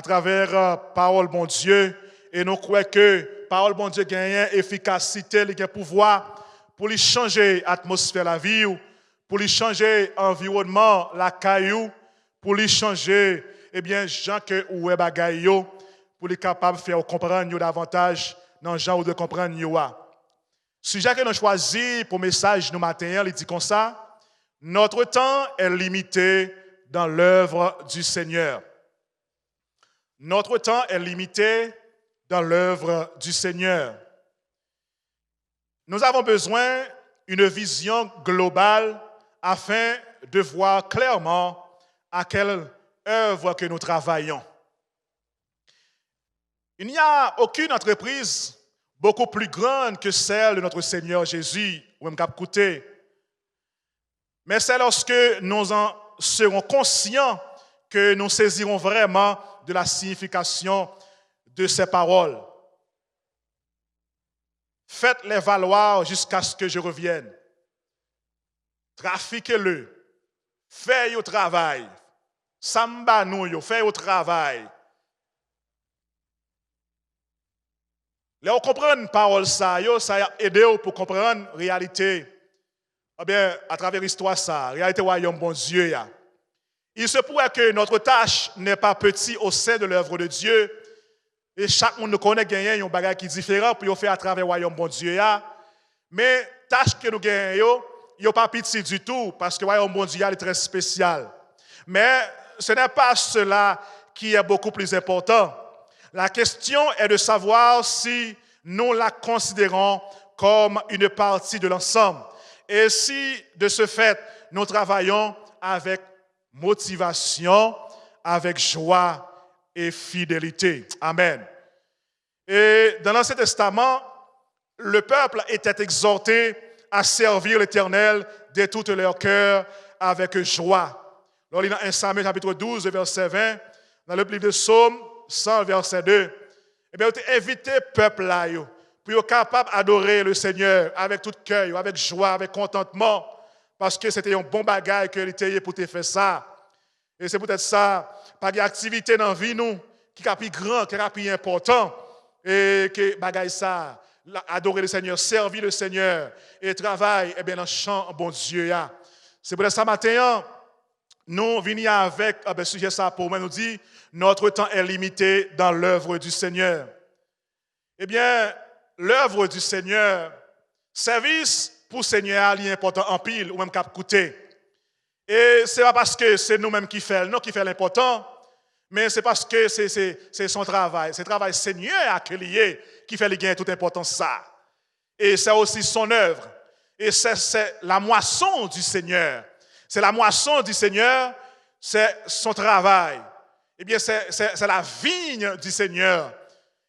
travers parole bon Dieu, et nous croyons que parole bon Dieu gagne efficacité, il a pouvoir pour lui changer l'atmosphère de la vie, pour lui changer l'environnement, la caillou, pour lui changer, eh bien, gens que ou bagaille, pour lui capable de faire comprendre davantage dans le genre de comprendre. Sujet que nous choisi pour message nous matin, il dit comme ça, notre temps est limité dans l'œuvre du Seigneur. Notre temps est limité dans l'œuvre du Seigneur. Nous avons besoin d'une vision globale afin de voir clairement à quelle œuvre que nous travaillons. Il n'y a aucune entreprise beaucoup plus grande que celle de notre Seigneur Jésus, ou même cap coûter. Mais c'est lorsque nous en serons conscients que nous saisirons vraiment de la signification de ces paroles. Faites-les valoir jusqu'à ce que je revienne. Trafiquez-le. Faites au travail. Samba nous, faites au travail. Là, on comprend une parole, ça a aidé pour comprendre la réalité. Eh bien, à travers l'histoire, ça, la réalité royaume bon Dieu. Il se pourrait que notre tâche n'est pas petite au sein de l'œuvre de Dieu. Et chaque monde nous connaît gagner un bagage qui est différent pour faire à travers le royaume bon Dieu. Mais tâche que nous gagnons, il n'y a pas petit du tout, parce que le royaume bon Dieu est très spécial. Mais ce n'est pas cela qui est beaucoup plus important. La question est de savoir si nous la considérons comme une partie de l'ensemble. Et si, de ce fait, nous travaillons avec motivation, avec joie et fidélité. Amen. Et dans l'Ancien Testament, le peuple était exhorté à servir l'Éternel de tout leur cœur avec joie. Dans 1 Samuel chapitre 12, verset 20, dans le livre de Psaume 100, verset 2, eh bien, on a invité le peuple là, pour être capable d'adorer le Seigneur avec tout cœur, avec joie, avec contentement, parce que c'était un bon bagage que l'Éternel pour te faire ça. Et c'est peut-être ça, par des activités dans la vie, nous, qui est plus grand, qui est plus important, et que bagage ça, adorer le Seigneur, servir le Seigneur, et travailler, eh bien, dans le chant, bon Dieu. C'est pour ça, matin, nous venons avec un sujet ça pour moi, nous dit, notre temps est limité dans l'œuvre du Seigneur. Eh bien, l'œuvre du Seigneur, service pour le Seigneur, il est important en pile, ou même cap coûter. Et ce n'est pas parce que c'est nous-mêmes qui faisons, qui fait l'important, mais c'est parce que c'est son travail. C'est le travail Seigneur à lié qui fait gagner toute importance ça. Et c'est aussi son œuvre. Et c'est la moisson du Seigneur. C'est la moisson du Seigneur, c'est son travail. Eh bien, c'est la vigne du Seigneur.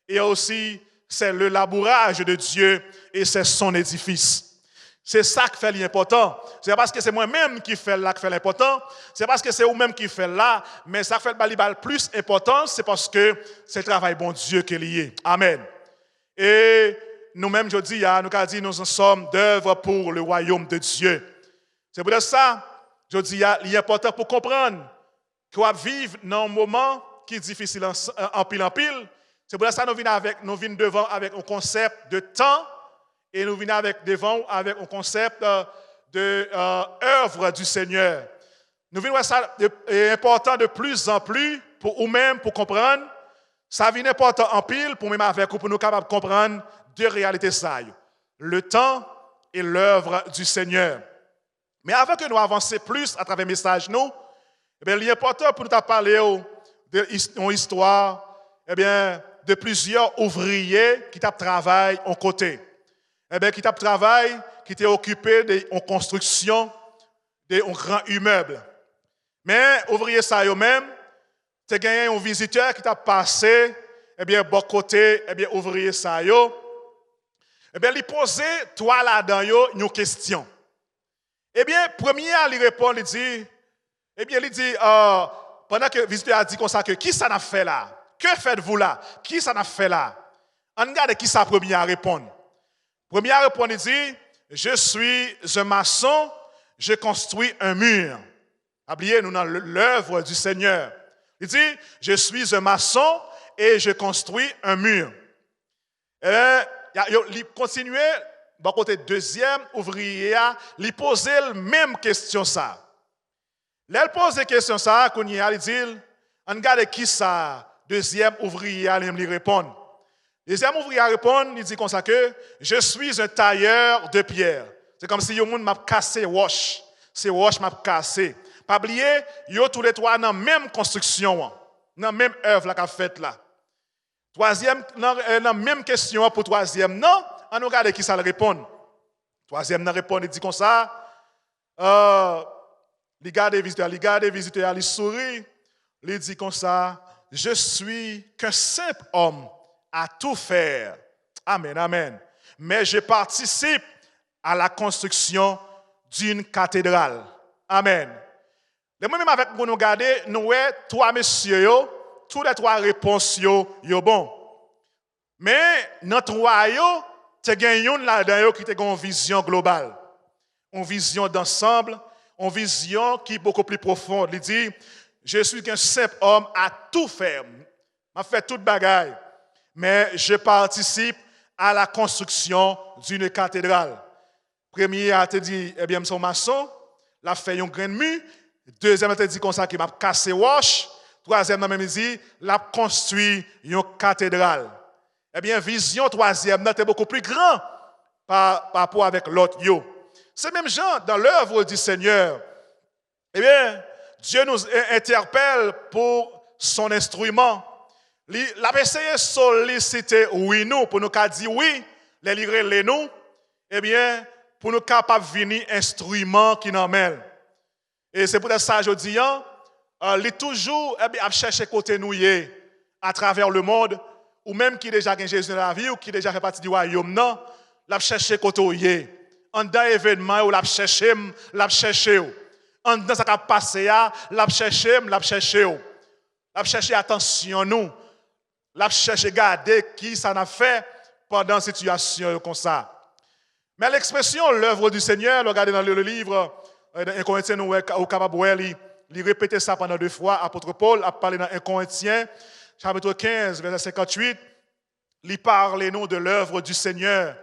Et aussi, c'est le labourage de Dieu et c'est son édifice. C'est ça qui fait l'important. C'est parce que c'est moi-même qui fait là qui fait l'important. C'est parce que c'est vous-même qui fait là. Mais ça fait le plus important, c'est parce que c'est le travail bon Dieu qui est lié. Amen. Et nous-mêmes, je dis, nous avons dit, nous en sommes d'œuvre pour le royaume de Dieu. C'est pour ça, je dis, il est important pour comprendre qu'on va vivre dans un moment qui est difficile en pile. C'est pour ça que nous venons devant avec un concept de temps. Et nous venons devant avec un concept d'œuvre du Seigneur. Nous venons ça important de plus en plus pour nous-mêmes, pour comprendre. Ça vient important en pile pour nous avec pour nous capables de comprendre deux réalités ça. Le temps et l'œuvre du Seigneur. Mais avant que nous avancions plus à travers le message, il est important pour nous parler d'une histoire de plusieurs ouvriers qui travaillent en côté. Qui travaille, qui était occupé de construction d'un grand immeuble. Mais ouvrier ça eux-même, tu as gagné un visiteur qui t'a passé, bon côté, ouvrier ça yo. Il posait toi là-dedans une question. Eh bien, premier, il répond, il dit, pendant que le visiteur a dit comme ça, que qui ça n'a fait là? Que faites-vous là? Qui ça n'a fait là? On regarde qui ça premier à répondre. Premier à répondre, il dit, je suis un maçon, je construis un mur. Oubliez, nous dans l'œuvre du Seigneur. Il dit, je suis un maçon et je construis un mur. Il continuait, bon côté deuxième ouvrier, il posait la même question ça. Il pose la question ça, il dit, on regarde qui ça, deuxième ouvrier, il lui répond. Deuxième ouvrier répond, il dit comme ça que je suis un tailleur de pierre. C'est comme si le monde m'a cassé wash. C'est wash m'a cassé. Pas oublier, yo tous les trois dans la même construction, dans la même œuvre qu'a faite là. Troisième, dans la même question pour troisième, non, on regarde qui ça le répond. Troisième n'a répond, il dit comme ça, il garde les visiteurs, il sourit, il dit comme ça, je suis qu'un simple homme à tout faire. Amen, amen. Mais je participe à la construction d'une cathédrale. Amen. Les mêmes avec nous regarder, nous voyons trois messieurs, tous les trois réponses yo bon. Mais dans trois yo, tu as là-dedans qui a une vision globale, une vision d'ensemble, une vision qui est beaucoup plus profonde. Il dit, je suis qu'un simple homme à tout faire. Je fais toute bagaille, mais je participe à la construction d'une cathédrale. Premier a te dit, eh bien, je suis maçon, il a fait un grain de mur. Deuxième, il a dit comme ça qu'il m'a cassé wash. Troisième, il a dit, il a construit une cathédrale. Eh bien, vision troisième, c'est beaucoup plus grand par rapport avec l'autre. C'est même genre dans l'œuvre du Seigneur. Eh bien, Dieu nous interpelle pour son instrument. Il a essayé de solliciter oui nous pour nous dire oui, les lire les nous. Eh bien, pour nous capables de venir instrument qui nous mêle. Et c'est pour ça que je dis, il est toujours à chercher côté nous à travers le monde, ou même qui déjà gagne Jésus dans la vie, ou qui déjà fait partie du royaume, non, il chercher côté nous. En dans l'événement, il chercher. En dans ce qui a passé, il chercher attention nous. Il chercher garder qui ça a fait pendant une situation comme ça. Mais l'expression l'œuvre du Seigneur, regardez dans le livre, dans 1 Corinthiens, au capable il répétait ça pendant 2 fois. Apôtre Paul a parlé dans 1 Corinthiens, chapitre 15, verset 58. Il parle nous de l'œuvre du Seigneur.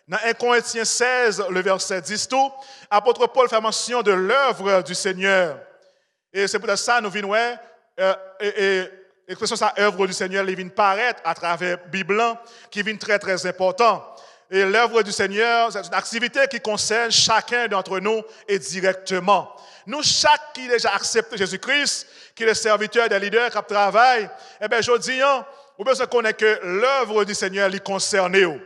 Dans 1 Corinthiens 16, le verset 10, tout, apôtre Paul fait mention de l'œuvre du Seigneur. Et c'est pour ça que nous venons, l'expression ça, œuvre du Seigneur, il vient paraître à travers la Bible, qui vient très, très important. Et l'œuvre du Seigneur, c'est une activité qui concerne chacun d'entre nous et directement. Nous, chaque qui a déjà accepté Jésus-Christ, qui est le serviteur des leaders qui travaillent, eh bien, je dis, vous devez connaître que l'œuvre du Seigneur est concernée.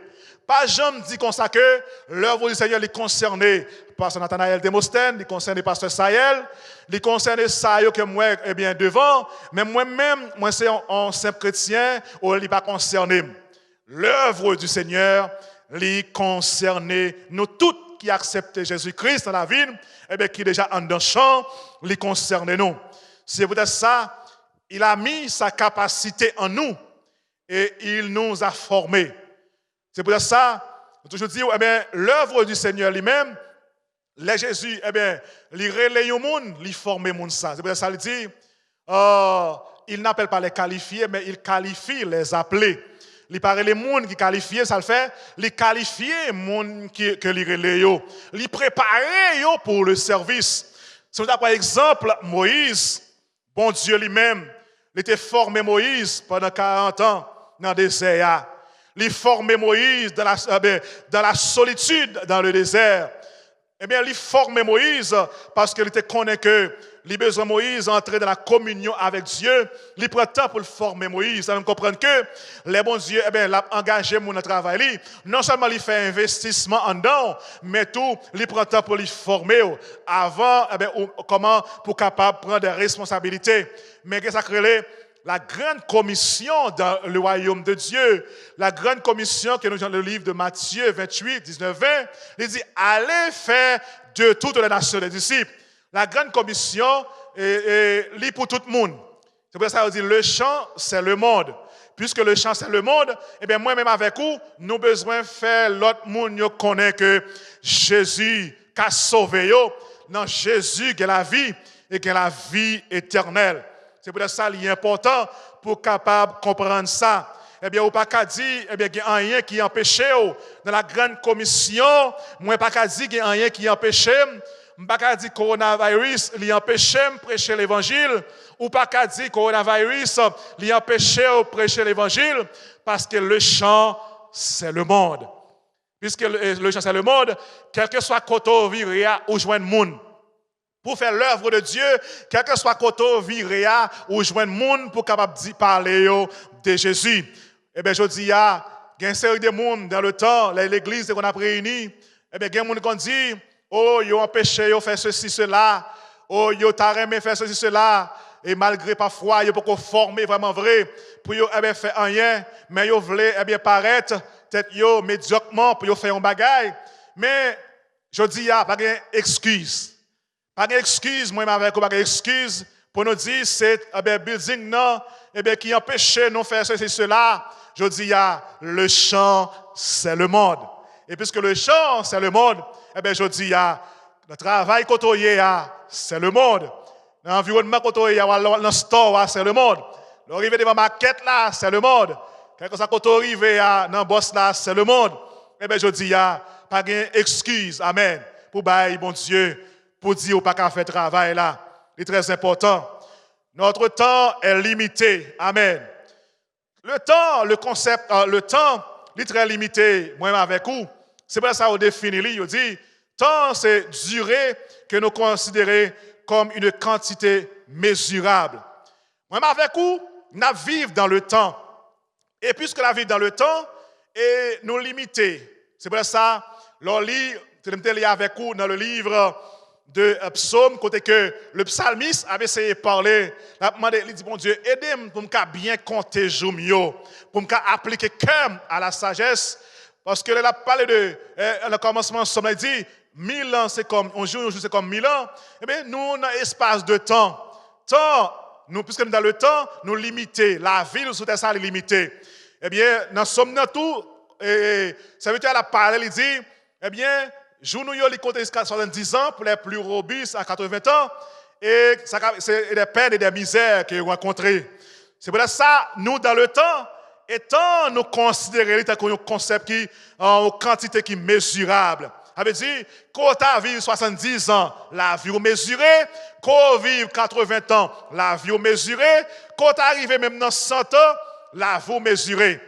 Pas jamais dit comme ça que l'œuvre du Seigneur est concernée. Pasteur Nathanaël Demosthène, il concerne Pasteur Sahel, il concerne ça que moi, eh bien, devant, mais moi-même, moi, c'est un simple chrétien, ou il n'est pas concerné. L'œuvre du Seigneur, les concerner nous tous qui acceptent Jésus-Christ dans la vie, eh bien, qui déjà en dans le champ, les concerner nous. C'est peut-être ça, il a mis sa capacité en nous et il nous a formés. C'est peut-être ça, je toujours dire, eh bien, l'œuvre du Seigneur lui-même, les Jésus, eh bien, il relaye au monde, il forme le monde ça. C'est peut-être ça, il dit, il n'appelle pas les qualifiés, mais il qualifie les appelés. Il parle les gens qui qualifient, ça le fait. Il qualifie les gens que il relaye. Il prépare pour le service. C'est par exemple Moïse, bon Dieu lui-même, il était formé Moïse pendant 40 ans dans le désert. Il formé Moïse dans la solitude dans le désert. Eh bien, il formé Moïse parce qu'il était connu que il besoin Moïse entrer dans la communion avec Dieu. Il prend temps pour le former Moïse. Ça veut comprendre que les bons dieux, eh bien, l'a engagé mon travail. Non seulement il fait investissement en dedans, mais tout, il prend temps pour le former avant, eh bien, comment pour capable prendre des responsabilités. Mais qu'est-ce que ça crée la grande commission dans le royaume de Dieu. La grande commission que nous avons dans le livre de Matthieu 28, 19, 20, il dit, allez faire de toutes les nations des disciples. La grande commission est pour tout le monde. C'est pour ça qu'on dit, le champ, c'est le monde. Puisque le champ, c'est le monde, eh bien, moi-même avec vous, nous avons besoin de faire l'autre monde qui connaît que Jésus qui a sauvé. Non, Jésus qui a la vie et qui a la vie éternelle. C'est pour ça qu'il est important pour capable comprendre ça. Eh bien, on pas qu'à dire, eh bien, qu'il y a rien qui empêche dans la grande commission. Moi, pas qu'à dire qu'il y a rien qui empêche. Pas qu'à dire coronavirus, il empêche de prêcher l'évangile. Ou pas qu'à dire coronavirus, il empêche de prêcher l'évangile. Parce que le champ, c'est le monde. Puisque le champ, c'est le monde, quel que soit côté viré ou joindre monde. Pour faire l'œuvre de Dieu, quel que soit côté viré ou joindre monde pour capable parler de Jésus. Eh bien, je dis, il y a une série de monde dans le temps, l'église qu'on a réunie. Eh bien, il y a des gens qui disent, oh, ils ont empêché de faire ceci, cela. Oh, ils ont aimé faire ceci, cela. Et malgré parfois, ils ont formé vraiment vrai pour faire rien, mais ils voulaient paraître peut-être médiocrement pour faire un bagage. Mais je dis, il n'y a pas d'excuse. Pas d'excuse, moi, avec pas d'excuse pour nous dire, c'est building non, qui empêche de nous faire ceci, cela. Je dis, il y a le champ, c'est le monde. Et puisque le champ, c'est le monde, je dis, il y a le travail côtoyé, c'est le monde. L'environnement côtoyé, le store, c'est le monde. L'arrivée devant ma quête là, c'est le monde. Quelque chose côté arrivé dans le boss là, c'est le monde. Je dis, il n'y a pas d'excuse, amen, pour bailler, bon Dieu, pour dire pas qu'à faire travail là. C'est très important. Notre temps est limité, amen. Le temps, le concept, le temps, est très limité, moi-même avec vous. C'est pour ça qu'on définit, il dit, temps, c'est durée que nous considérons comme une quantité mesurable. Moi-même avec vous, nous vivons dans le temps. Et puisque nous vivons dans le temps, et nous limiter. C'est pour ça, l'on lit, avec vous dans le livre de Psaume, côté que le psalmiste avait essayé de parler, il dit, bon Dieu, aidez-moi pour me bien compter jour, pour me appliquer comme à la sagesse, parce que là, parlé de le commencement de Psaume, il dit, 1000 ans, c'est comme un jour, c'est comme 1000 ans. Eh bien, nous, on a un espace de temps. Nous, puisque nous dans le temps, nous limiter. La vie, nous sommes ça, limiter. Eh bien, dans Somme tout, ça veut dire à la parole, il dit, eh bien, jour nous, il compte jusqu'à 70 ans, pour les plus robustes à 80 ans, et c'est des peines et des misères qu'ils ont rencontrées. C'est pour ça, nous, dans le temps, étant nous considérer comme un concept qui, en quantité qui est mesurable. Ça veut dire, quand tu vivre 70 ans, la vie est mesurée. Quand tu vivre 80 ans, la vie est mesurée. Quand tu arrives même dans 100 ans, la vie est mesurée.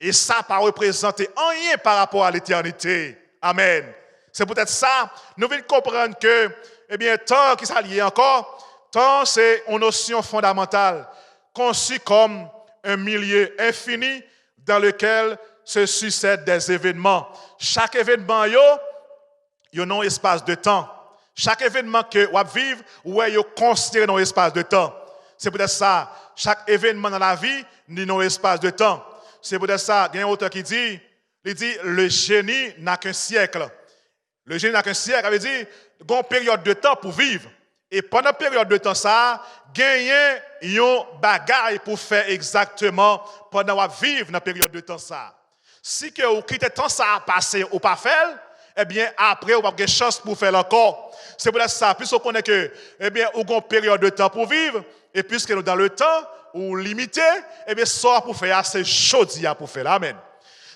Et ça, pas représenter rien par rapport à l'éternité. Amen. C'est peut-être ça, nous devons comprendre que, eh bien, temps qui s'allie encore, temps, c'est une notion fondamentale, conçue comme un milieu infini dans lequel se succèdent des événements. Chaque événement, il y a un espace de temps. Chaque événement que vous vivez, il y a considéré dans un espace de temps. C'est peut-être ça. Chaque événement dans la vie, il y a un espace de temps. C'est peut-être ça. Il y a un auteur qui dit, le génie n'a qu'un siècle. Le génie n'a qu'un siècle. Ça veut dire, il y a une période de temps pour vivre. Et pendant la période de temps, ça, gagner une bagaille pour faire exactement pendant vivre dans la période de temps, ça. Si que vous quittez temps ça a passé ou pas fait, eh bien, après, vous avez une chance pour faire encore. C'est pour ça, puisqu'on connaît que, eh bien, vous avez une période de temps pour vivre, et puisque nous dans le temps, ou limité, eh bien, ça pour faire, c'est jeudi pour faire. Amen.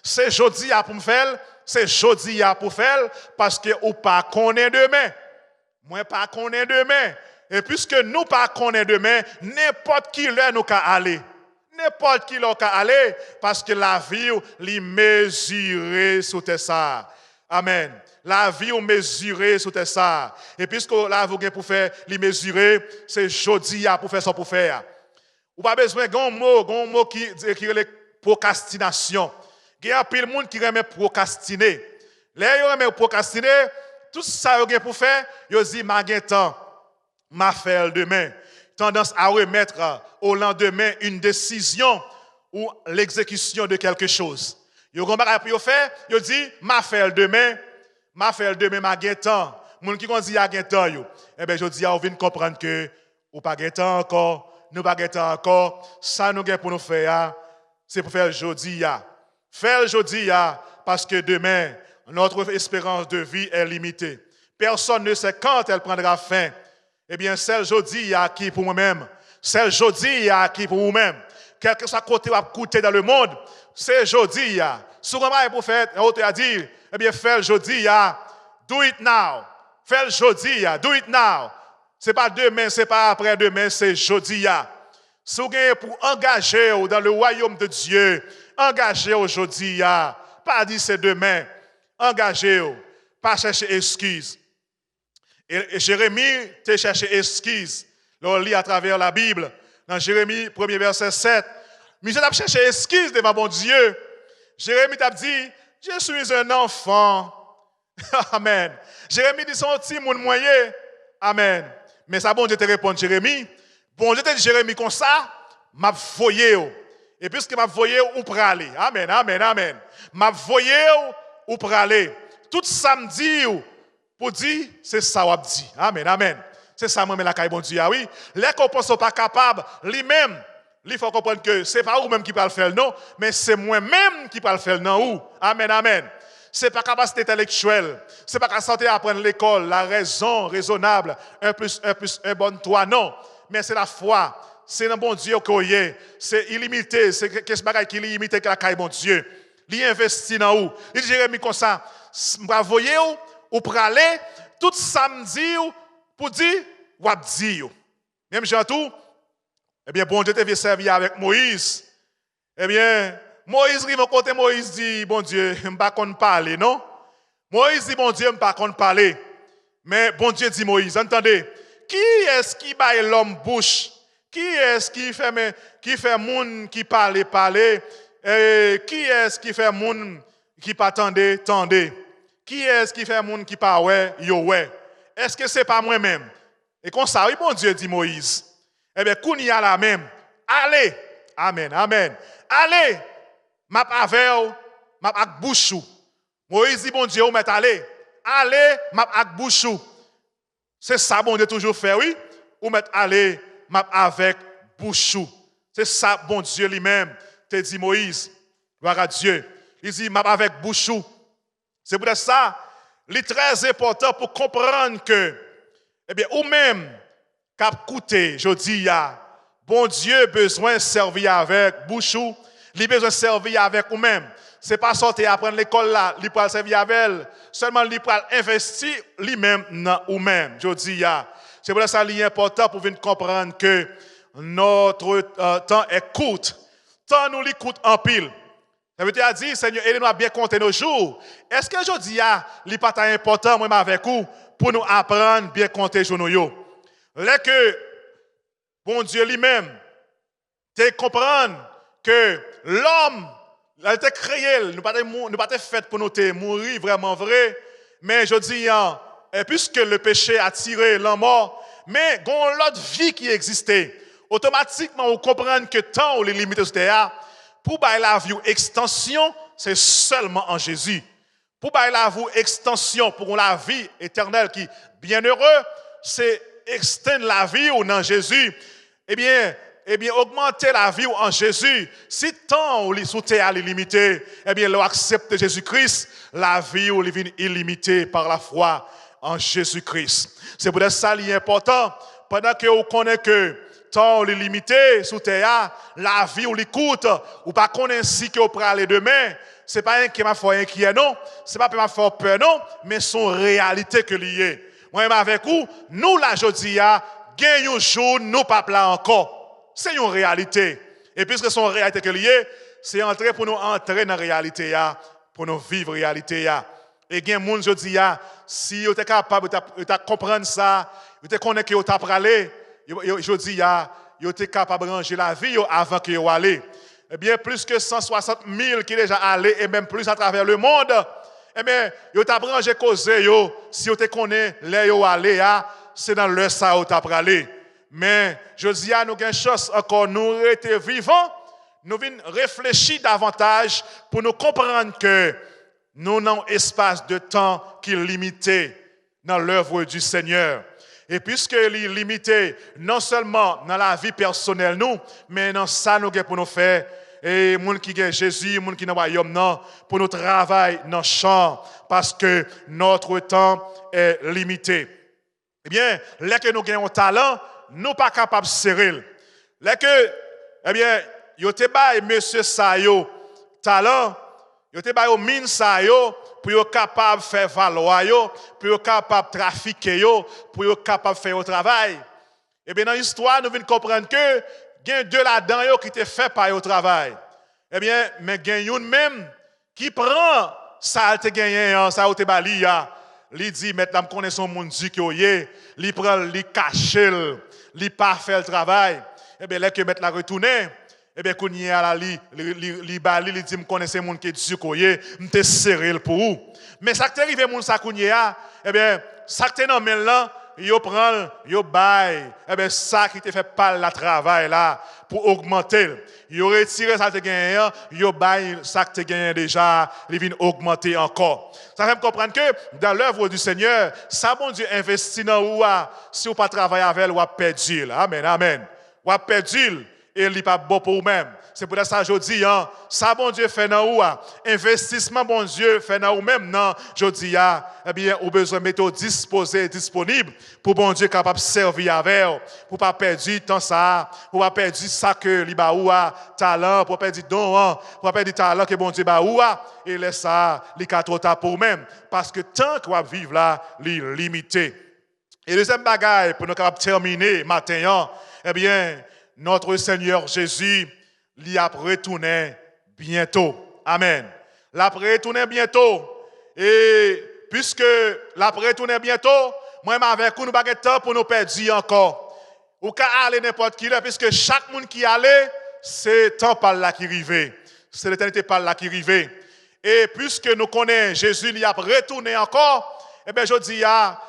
C'est jeudi pour me faire, c'est jeudi pour faire, parce que vous pas connaît demain. Moi, pas connaît demain. Et puisque nous pas connaît demain, n'importe qui là nous peut aller. N'importe qui là peut aller, parce que la vie, est mesurée sous ça. Amen. La vie est mesurée sous ça. Et puisque là, vous avez pour faire les mesurer, c'est jeudi pour faire ça pour faire. Vous n'avez pas besoin d'un mot qui est procrastination. Il y a un peu de monde qui aime procrastiner. Là, il aime procrastiner, tout ça que pour faire, il dit, ma temps, ma faire demain. tendance à remettre au lendemain une décision ou l'exécution de quelque chose. Yo combat puis yo fait, yo dit m'a fait le demain, m'a gain temps. Moun qui dit a gain temps yo. Eh ben je dis on vient comprendre que ou pas gain temps encore, nous pas gain temps encore, ça nous gain pour nous faire, c'est pour faire jodi ya. Faire jodi ya parce que demain notre espérance de vie est limitée. Personne ne sait quand elle prendra fin. Eh bien, celle jodi y a acquis pour moi-même. Celle jodi y a acquis pour vous-même. Quel que soit côté ou coûter dans le monde, c'est jodi y a. Souvent, le prophète, l'autre a dit, eh bien, fais jodi y a, do it now. Fais jodi y a, do it now. C'est pas demain, c'est pas après-demain, c'est jodi y a. Si vous avez pour engager dans le royaume de Dieu, engagez aujourd'hui y a. Pas dire c'est demain. Engagez-vous. Pas chercher excuse. Et Jérémie t'a cherché excuse. On lit à travers la Bible. Dans Jérémie, 1er verset 7. Mais je t'ai cherché excuse de ma bon Dieu. Jérémie t'a dit, je suis un enfant. Amen. Jérémie dit son petit monde moyen. Amen. Mais ça, bon Dieu te répond, Jérémie. Bon Dieu te dit, Jérémie, comme ça, m'a voyé. Et puisque m'a voyé, ou pour aller. Amen, amen, amen. M'a voyé, ou pour aller. Tout samedi, pour dire, c'est ça qu'on dit. Amen, amen. C'est ça, moi, la caille, bon Dieu. Oui, les qu'on pense pas capable, lui-même, il faut comprendre que ce n'est pas vous-même qui peut le faire, non, mais c'est moi-même qui peut le faire, non. Amen, amen. Ce n'est pas capacité intellectuelle. Ce n'est pas capacité à apprendre l'école, la raison raisonnable, 1 plus 1 bonne 3, non. Mais c'est la foi. C'est un bon Dieu qu'on y est. C'est illimité. C'est quelque chose qui est illimité que la caille, bon Dieu. Il investit dans vous. Il dit, Jérémie, comme ça, vous ou pour aller tout samedi pour dire ou dire. Même Jean tout, eh bien, bon Dieu te servir avec Moïse. Eh bien, Moïse arrive à côté, Moïse dit, bon Dieu, je ne pas parler, non? Moïse dit, bon Dieu, je ne pas parler. Mais bon Dieu dit, Moïse, entendez, qui est-ce qui baille l'homme bouche? Qui est-ce qui fait moun qui parle? Qui est-ce qui fait moun qui pas tendez? Qui est-ce qui fait moun qui pas ouais, yo ouais? Est-ce que c'est pas moi-même? Et comme ça, oui, bon Dieu dit Moïse. Eh bien, qu'on y a la même. Allez, amen, amen. Allez, m'a avec m'a ak bouchou. Moïse dit bon Dieu, ou met allez. Allez, m'a ak bouchou. C'est ça bon Dieu toujours fait, oui? Ou met allez, m'a avec bouchou. C'est ça bon Dieu lui-même te dit Moïse. Gloire à Dieu. Il dit m'a avec bouchou. C'est pour ça, il est très important pour comprendre que, eh bien, ou même, cap coûté, je dis, bon Dieu besoin de servir avec bouchou, il a besoin de servir avec ou même. Ce n'est pas sortir apprendre l'école là, il peut servir avec elle, seulement il peut investir lui-même ou même. Je dis, c'est pour ça qu'il est important pour venir comprendre que notre temps est court. Temps nous lui coûte en pile. Ça veut dire, Seigneur, aidez-nous à bien compter nos jours. Est-ce que je dis, il n'est pas important, moi, avec vous, pour nous apprendre à bien compter nos jours? Là que, bon Dieu lui-même, te comprendre que l'homme, il a été créé, nous pas été fait pour nous mourir vraiment vrai, mais je dis, puisque le péché a tiré l'homme mort, mais il y a l'autre vie qui existait. Automatiquement, on comprend que tant on est limité sur terre, pour la vie extension, c'est seulement en Jésus. Pour la vie extension, pour la vie éternelle qui est bienheureux, c'est extendre la vie en Jésus. Eh bien, augmenter la vie en Jésus. Si tant on est sous terre est limité, eh bien, l'on accepte Jésus-Christ, la vie est illimitée par la foi en Jésus-Christ. C'est pour ça qu'il est important, pendant que vous connaissez que temps est limité sous terre, la vie ou l'écoute, ou pas qu'on ainsi que vous pourrez aller demain, c'est pas un qui m'a fait inquiet, non, c'est pas m'a fait peur, non, mais son réalité que lié. Moi, avec vous, nous, la jodia, gagnons un jour, nous pas là encore. C'est une réalité. Et puisque son réalité que lié, c'est entrer pour nous entrer dans la réalité, pour nous vivre la réalité. Et gain moun jodia, si vous êtes capable de comprendre ça, vous êtes connaître que vous êtes prêt. Je dis, vous êtes capable de ranger la vie avant que vous allez. Eh bien, plus que 160 000 qui sont déjà allés, et même plus à travers le monde, eh bien, vous êtes rangé cause, si vous connaissez là vous allez, c'est dans le ça vous êtes allé. Mais je dis à nous avons une chance encore, nous rester vivants, nous venons réfléchir davantage pour nous comprendre que nous avons un espace de temps qui est limité dans l'œuvre du Seigneur. Et puisque il est limité non seulement dans la vie personnelle, nous, mais dans ça nous avons pour nous faire. Et les gens qui ont Jésus, les gens qui ont royaume, pour nous travailler dans le champ, parce que notre temps est limité. Eh bien, là que nous avons un talent, nous ne sommes pas capables de serrer. Là que, eh bien, vous avez monsieur Sayo talent, vous avez mine Sayo, pour être capable de faire valoir, pour être capable de trafiquer, pour être capable de faire le travail. Eh bien, dans l'histoire, nous venons comprendre que il y a deux là-dedans qui étaient faits par le travail. Eh bien, mais il y a une même qui prend ça, il gagné, ça, il bali, il dit, maintenant, je connais son monde, il prend, il cache, il pas fait le travail. Eh bien, là, que mettre la retourner, eh bien, quand il y a là, il bali, il dit, je connais son monde qui est du koye, je te serré pour vous. Mais ça qui est arrivé, mon ça eh bien, ça qui est dans le là, yo prend, yo bail, eh bien, ça qui te fait pas le travail là, pour augmenter. Yo retire ça te gagné, yo bail, ça que te gagné déjà, il vient augmenter encore. Ça fait me comprendre que dans l'œuvre du Seigneur, ça bon Dieu investit dans vous, si vous pas travailler avec elle, vous perdu. Amen, amen. Vous perdu et il n'est pas bon pour vous-même. C'est pour ça que je dis, ça bon Dieu fait dans vous, investissement bon Dieu fait dans vous-même, non, je dis, eh bien, vous besoin de mettre disposé, disponible, pour bon Dieu capable de servir avec vous, pour pas perdre temps ça, pour pas perdre ça que li ba ou talent, pour pas perdre don, pour pas perdre talent que bon Dieu ba ou et laisse ça, li ka trop tard pour vous-même, parce que tant que vous vivre là, li limité. Et deuxième bagaille, pour nous capable terminer matin, eh bien, notre Seigneur Jésus, il a retourné bientôt. Amen. Il a retourné bientôt. Et puisque il a retourné bientôt, moi-même avec vous, nous n'avons pas de temps pour nous perdre encore. Ou qu'à aller n'importe qui, puisque chaque monde qui allait, c'est temps par là qui arrive. C'est l'éternité par là qui arrive. Et puisque nous connaissons Jésus, il a retourné encore, eh bien, je dis,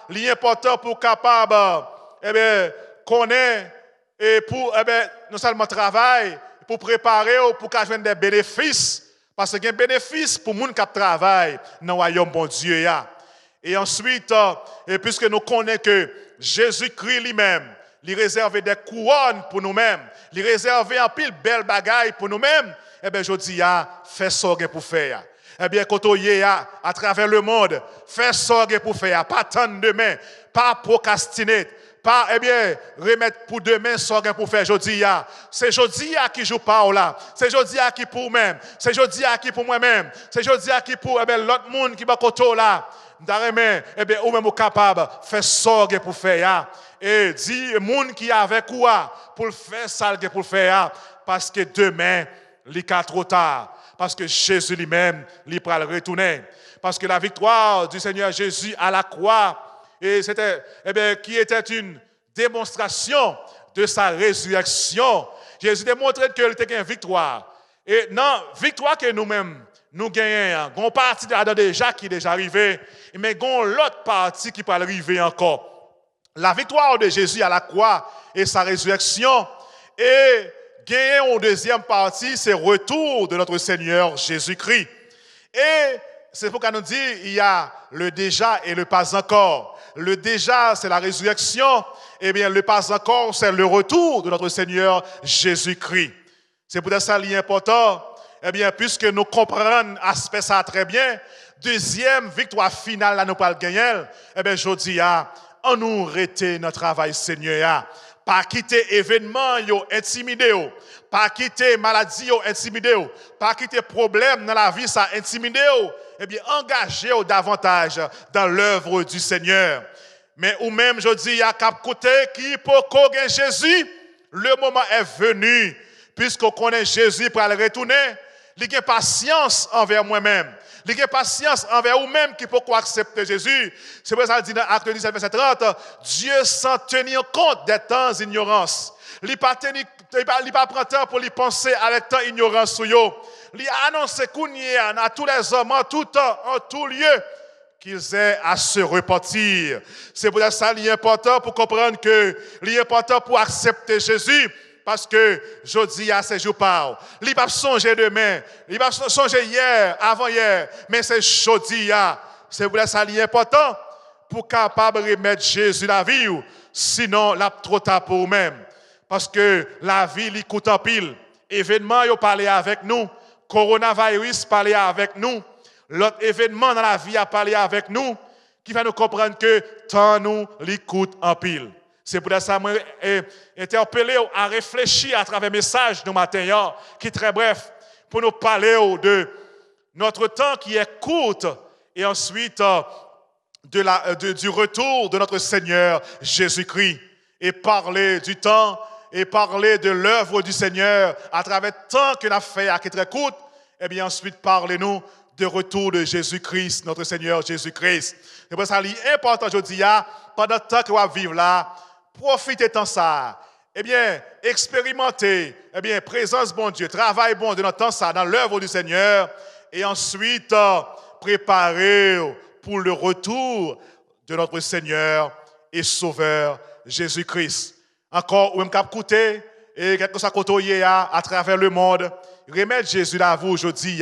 il est important pour capable, eh bien, connaître et pour, eh bien, non seulement travailler, pour préparer ou pour qu'il y ait des bénéfices. Parce qu'il y a des bénéfices pour les gens qui travaillent dans le royaume bon Dieu. Et ensuite, et puisque nous connaissons que Jésus-Christ lui-même, il réserve des couronnes pour nous-mêmes, il réserve un pile belle bagaille pour nous-mêmes, eh bien, je dis, fais ça pour faire. Eh bien, quand on y est à travers le monde, fais ça pour faire. Pas attendre demain, pas procrastiner. Pas, eh bien, remettre pour demain, ça pour faire jeudi. C'est jeudi qui joue pas là. C'est jeudi qui pour moi-même. C'est jeudi qui pour moi-même. C'est jeudi qui pour l'autre monde qui va côté là. Eh bien, ou même capable de faire ça pour faire. Et dit, monde qui est avec vous pour faire ça pour faire. Parce que demain, il est trop tard. Parce que Jésus lui-même, il va le retourner. Parce que la victoire du Seigneur Jésus à la croix, et c'était, eh bien, qui était une démonstration de sa résurrection. Jésus démontrait qu'il était une victoire. Et non, victoire que nous-mêmes, nous gagnons. Il y a une partie déjà qui est déjà arrivée, mais il y a l'autre partie qui peut arriver encore. La victoire de Jésus à la croix et sa résurrection. Et gagner une deuxième partie, c'est le retour de notre Seigneur Jésus-Christ. Et c'est pourquoi nous dit il y a le déjà et le pas encore. Le déjà, c'est la résurrection. Eh bien, le pas encore, c'est le retour de notre Seigneur Jésus-Christ. C'est pour ça qu'il est important. Eh bien, puisque nous comprenons aspect ça très bien, deuxième victoire finale, là, nous pas le gagner. Eh bien, je dis, on nous arrêter notre travail, Seigneur. Pas quitter événements, intimider. Pas quitter maladie, intimider. Pas quitter problème dans la vie, ça intimider. Eh bien, engagez-vous davantage dans l'œuvre du Seigneur. Mais ou même, je dis, à cap côté qui peut connaître Jésus, le moment est venu, puisqu'on connaît Jésus pour le retourner, il a patience envers moi-même. Il a patience envers vous-même qui peut accepter Jésus. C'est pour ça qu'il dit dans Acte 17, verset 30, Dieu sans tenir compte des temps d'ignorance. Il ne pas prendre temps pour lui penser avec tant d'ignorance sur eux. Il annonce qu'on y est à tous les hommes, en tout temps, en tout lieu, qu'ils aient à se repentir. C'est pour ça qu'il est important pour comprendre que il est important pour accepter Jésus. Parce que je dis à ces jours par, il ne va pas songer demain, il ne va pas songer hier, avant-hier, mais c'est jeudi. C'est pour ça qu'il est important pour capable de remettre Jésus dans la vie, sinon la trop tard pour vous-même. Parce que la vie, il coûte en pile. Événement, il parlé avec nous. Coronavirus parlé avec nous. L'autre événement dans la vie a parlé avec nous, qui va nous comprendre que tant nous, il coûte en pile. C'est pour ça que je interpellé à réfléchir à travers le message de matin, qui est très bref, pour nous parler de notre temps qui est court et ensuite du retour de notre Seigneur Jésus-Christ. Et parler du temps et parler de l'œuvre du Seigneur à travers le temps qu'il a fait, qui est très court. Et bien ensuite, parlez-nous du retour de Jésus-Christ, notre Seigneur Jésus-Christ. C'est pour ça qu'il est important aujourd'hui, pendant le temps que vous vivre là, profitez de ça. Eh bien, expérimentez, eh bien, présence bon Dieu, travail bon de notre temps ça dans l'œuvre du Seigneur. Et ensuite, préparez pour le retour de notre Seigneur et Sauveur Jésus-Christ. Encore, ou même écouter, et quelque chose à travers le monde, remettre Jésus là vous aujourd'hui.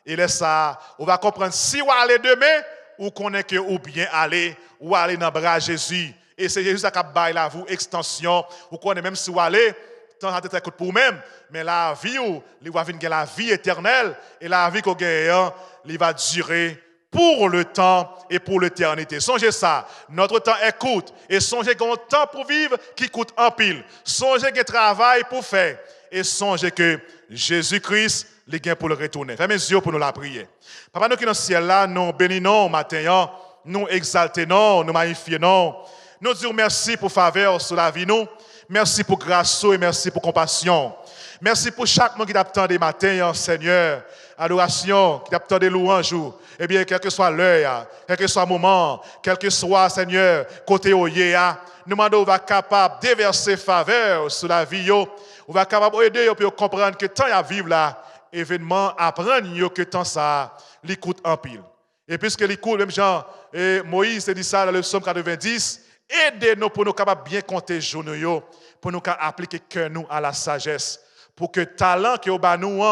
Et là, ça, on va comprendre si vous allez demain, ou qu'on est que ou bien aller, ou aller dans le bras de Jésus. Et c'est Jésus qui a baillé la vous extension, ou qu'on est même si vous allez, tant ça très coûte pour vous-même, mais la vie, il va venir la vie éternelle, et la vie qu'on gagne, il va durer pour le temps et pour l'éternité. Songez ça, notre temps est court, et songez qu'on a un temps pour vivre qui coûte en pile. Songez qu'il y a travail pour faire, et songez que Jésus-Christ les gains pour le retourner. Fermez les yeux pour nous la prier. Papa, nous qui dans le ciel là, nous bénissons matin, nous exaltons, nous magnifions, nous disons merci pour faveur sur la vie nous, merci pour grâce et merci pour compassion. Merci pour chaque monde qui t'attend des matins, Seigneur. Adoration, qui t'attend des louanges. Eh bien, quel que soit l'heure, quel que soit le moment, quel que soit, Seigneur, côté où il y a, nous demandons qu'on va capable de déverser faveur sur la vie. On va capable d'aider pour comprendre que tant il y a vivre là, événement, apprendre que tant ça, il coûte en pile. Et puisque il coûte, même Jean, et Moïse dit ça dans le psaume 90, aidez-nous pour nous capables bien compter journaux, pour nous appliquer cœur nous à la sagesse, pour que talent qui est au bas nous,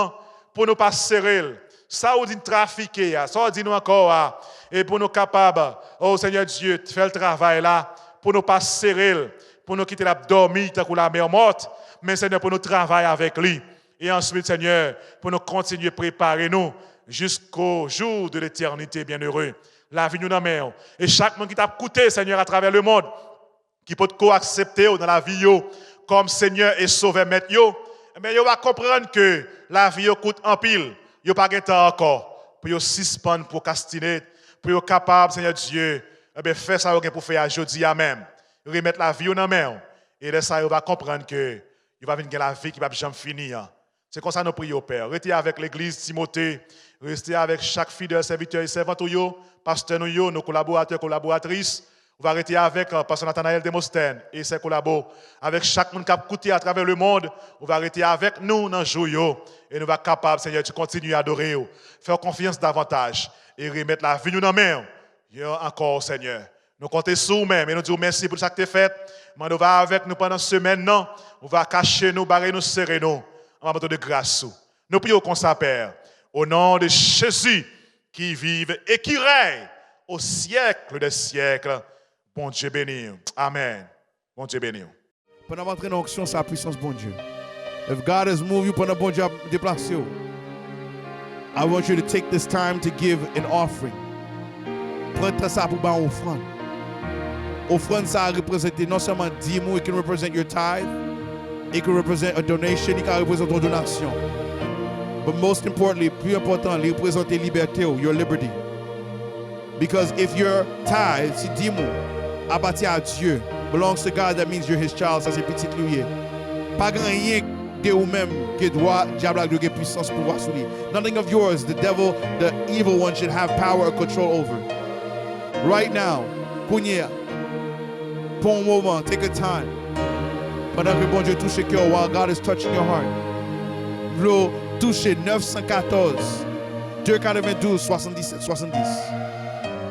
pour nous pas serrer. Ça ou dit trafiquer, ça ou dit nous encore, et pour nous capables, oh Seigneur Dieu, faire le travail là, pour nous pas serrer, pour nous quitter la dormir tant que la mer morte, mais Seigneur, pour nous travailler avec lui. Et ensuite, Seigneur, pour nous continuer à préparer nous jusqu'au jour de l'éternité bienheureux. La vie nous dans la main. Et chaque monde qui t'a écouté, Seigneur, à travers le monde, qui peut co-accepter dans la vie comme Seigneur et Sauveur maître, mais il va comprendre que la vie coûte en pile. Il n'y a pas de temps encore pour suspendre, pour castiner, pour être capable, Seigneur Dieu, de faire ça pour faire aujourd'hui même. Remettre la vie dans la main. Et de ça, il va comprendre que il va venir la vie qui va jamais finir. C'est comme ça que nous prions au Père. Restez avec l'église Timothée, restez avec chaque fidèle serviteur et servante, pasteur, nos collaborateurs, collaboratrices. On va rester avec pasteur Nathanaël Demostène et ses collaborateurs. Avec chaque monde qui a écouté à travers le monde, on va rester avec nous dans le jour. Et nous va être capable, Seigneur, de continuer à adorer, faire confiance davantage et remettre la vie nous dans la main. Encore, Seigneur. Nous comptons sur nous-mêmes et nous disons merci pour ce que tu as fait. Mais nous va avec nous pendant ce semaine. On va cacher nous, barrer nous, serrer nous. En moment de grâce. Nous prions comme ça, Père, au nom de Jésus qui vive et qui règne au siècle des siècles. Bon Dieu béni. Amen. Bon Dieu béni. Pendant votre onction, sa puissance, bon Dieu. If God has moved you, pendant bon Dieu déplacé, I want you to take this time to give an offering. Prenez ça pour une offrande. Offrande, ça représente non seulement 10 mots, it can represent your tithe, it can represent a donation, it can represent une donation. But most importantly, plus important, il représente liberté, your liberty. Because if your tithe, si 10 mots, appartient à Dieu, belongs to God, that means you're his child, ça c'est petit loué. Pas grand rien de vous-même qui doit, diable a de puissance pour voir sur lui. Nothing of yours, the devil, the evil one should have power or control over. Right now, Kounia, pour un moment, take a time. Pendant que bon Dieu touche le cœur, while God is touching your heart. Vous touchez 914, 292, 77, 70.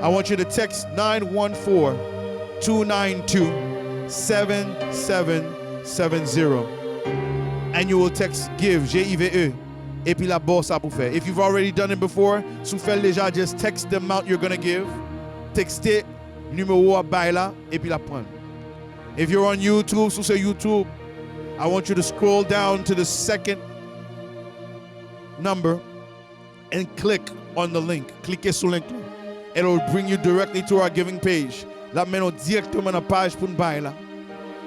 I want you to text 914-292-7770. And you will text GIVE, G-I-V-E. Et puis la bosse ça pour faire. If you've already done it before, sous fait déjà, just text the amount you're gonna give. Textez numéro à bail là, et puis la prendre. If you're on YouTube, sous ce YouTube, I want you to scroll down to the second number and click on the link. Cliquez sur le link. It'll bring you directly to our giving page. La mène directement à la page pour nous bail là.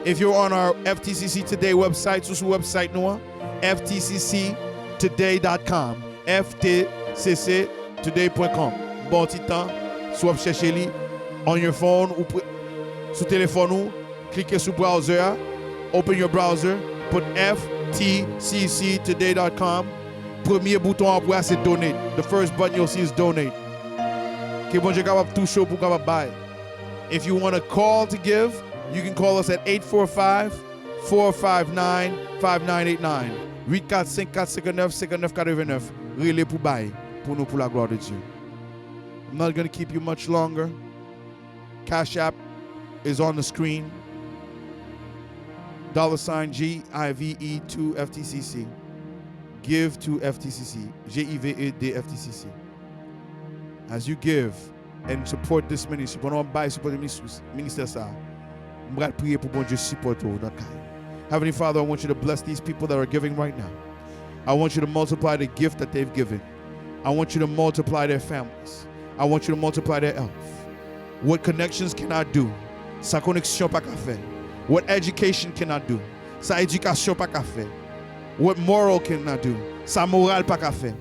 If you're on our FTCC Today website, sous ce website nous, ftcctoday.com, ftcctoday.com. Bon petit temps, soit cherchez-le on your phone ou sur téléphone ou cliquez sur browser, open your browser, put ftcctoday.com. Premier bouton après c'est donate. The first button you'll see is donate. Que bon Dieu capable toucher pour capable buy. If you want to call to give, you can call us at 845-459-5989. 845-459-5989. Relais pour bail, pour nous, pour la gloire de Dieu. I'm not going to keep you much longer. Cash App is on the screen. $ GIVE to FTCC. Give to FTCC. GIVE FTCC. As you give and support this ministry, pendant qu'on bail support le ministère ça, je vais prier pour bon Dieu support dans le cas. Heavenly Father, I want you to bless these people that are giving right now. I want you to multiply the gift that they've given. I want you to multiply their families. I want you to multiply their health. What connections cannot do, sa connexion pas qu'à faire. What education cannot do, sa éducation pas qu'à faire. What moral cannot do, sa morale pas qu'à faire.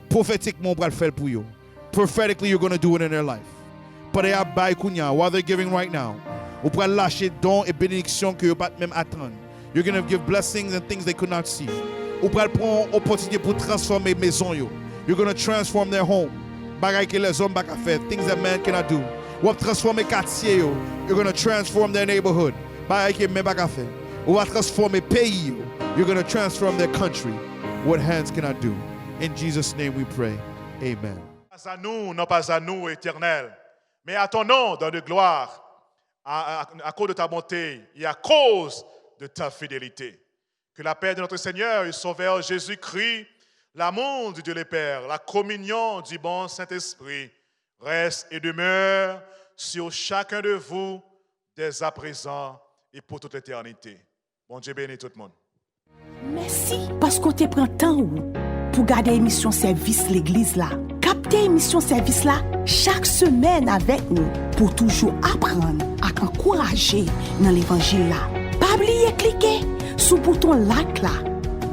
Prophétiquement, on va le faire pour eux. Prophetically, you're going to do it in their life. Pare à bail kounya, while they're giving right now. Ou pour lâcher dons et bénédictions que vous pas même attendre. You're going to give blessings and things they could not see. Ou pour prendre opportunité pour transformer maison yo. You're going to transform their home. Bagay que les hommes pas qu'à faire, things that man cannot do. Ou transformer quartier yo. You're going to transform their neighborhood. Bagay que men pas qu'à faire. Ou transformer pays yo. You're going to transform their country. What hands cannot do. In Jesus' name we pray. Amen. Pas à nous, non pas à nous, Éternel, mais à ton nom, dans de gloire, à cause de ta bonté et à cause de ta fidélité. Que la paix de notre Seigneur et Sauveur Jésus-Christ, l'amour du Dieu le Père, la communion du bon Saint-Esprit reste et demeure sur chacun de vous dès à présent et pour toute l'éternité. Bon Dieu bénit tout le monde. Merci parce qu'on te prend temps pour garder l'émission service l'église là. Captez l'émission service là chaque semaine avec nous pour toujours apprendre à encourager dans l'évangile là. Pas oublier cliquer sur le bouton like là.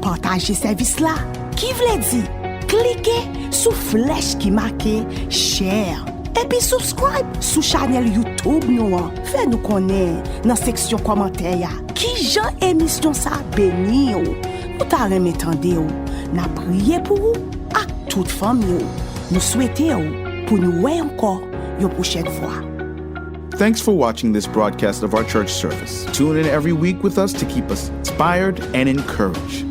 Partager service là. Qui veut dire cliquez sur flèche qui marque share. Et puis subscribe sur channel YouTube nous. Fais nous connaître dans la section commentaires. Qui Jean émission ça béni ou. Nous t'allons m'entendre. N'a prié pour vous à toute famille. Nous souhaitons pour nous voir encore une prochaine fois. Thanks for watching this broadcast of our church service. Tune in every week with us to keep us inspired and encouraged.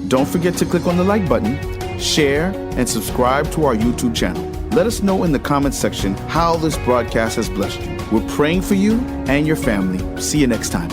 Don't forget to click on the like button, share, and subscribe to our YouTube channel. Let us know in the comments section how this broadcast has blessed you. We're praying for you and your family. See you next time.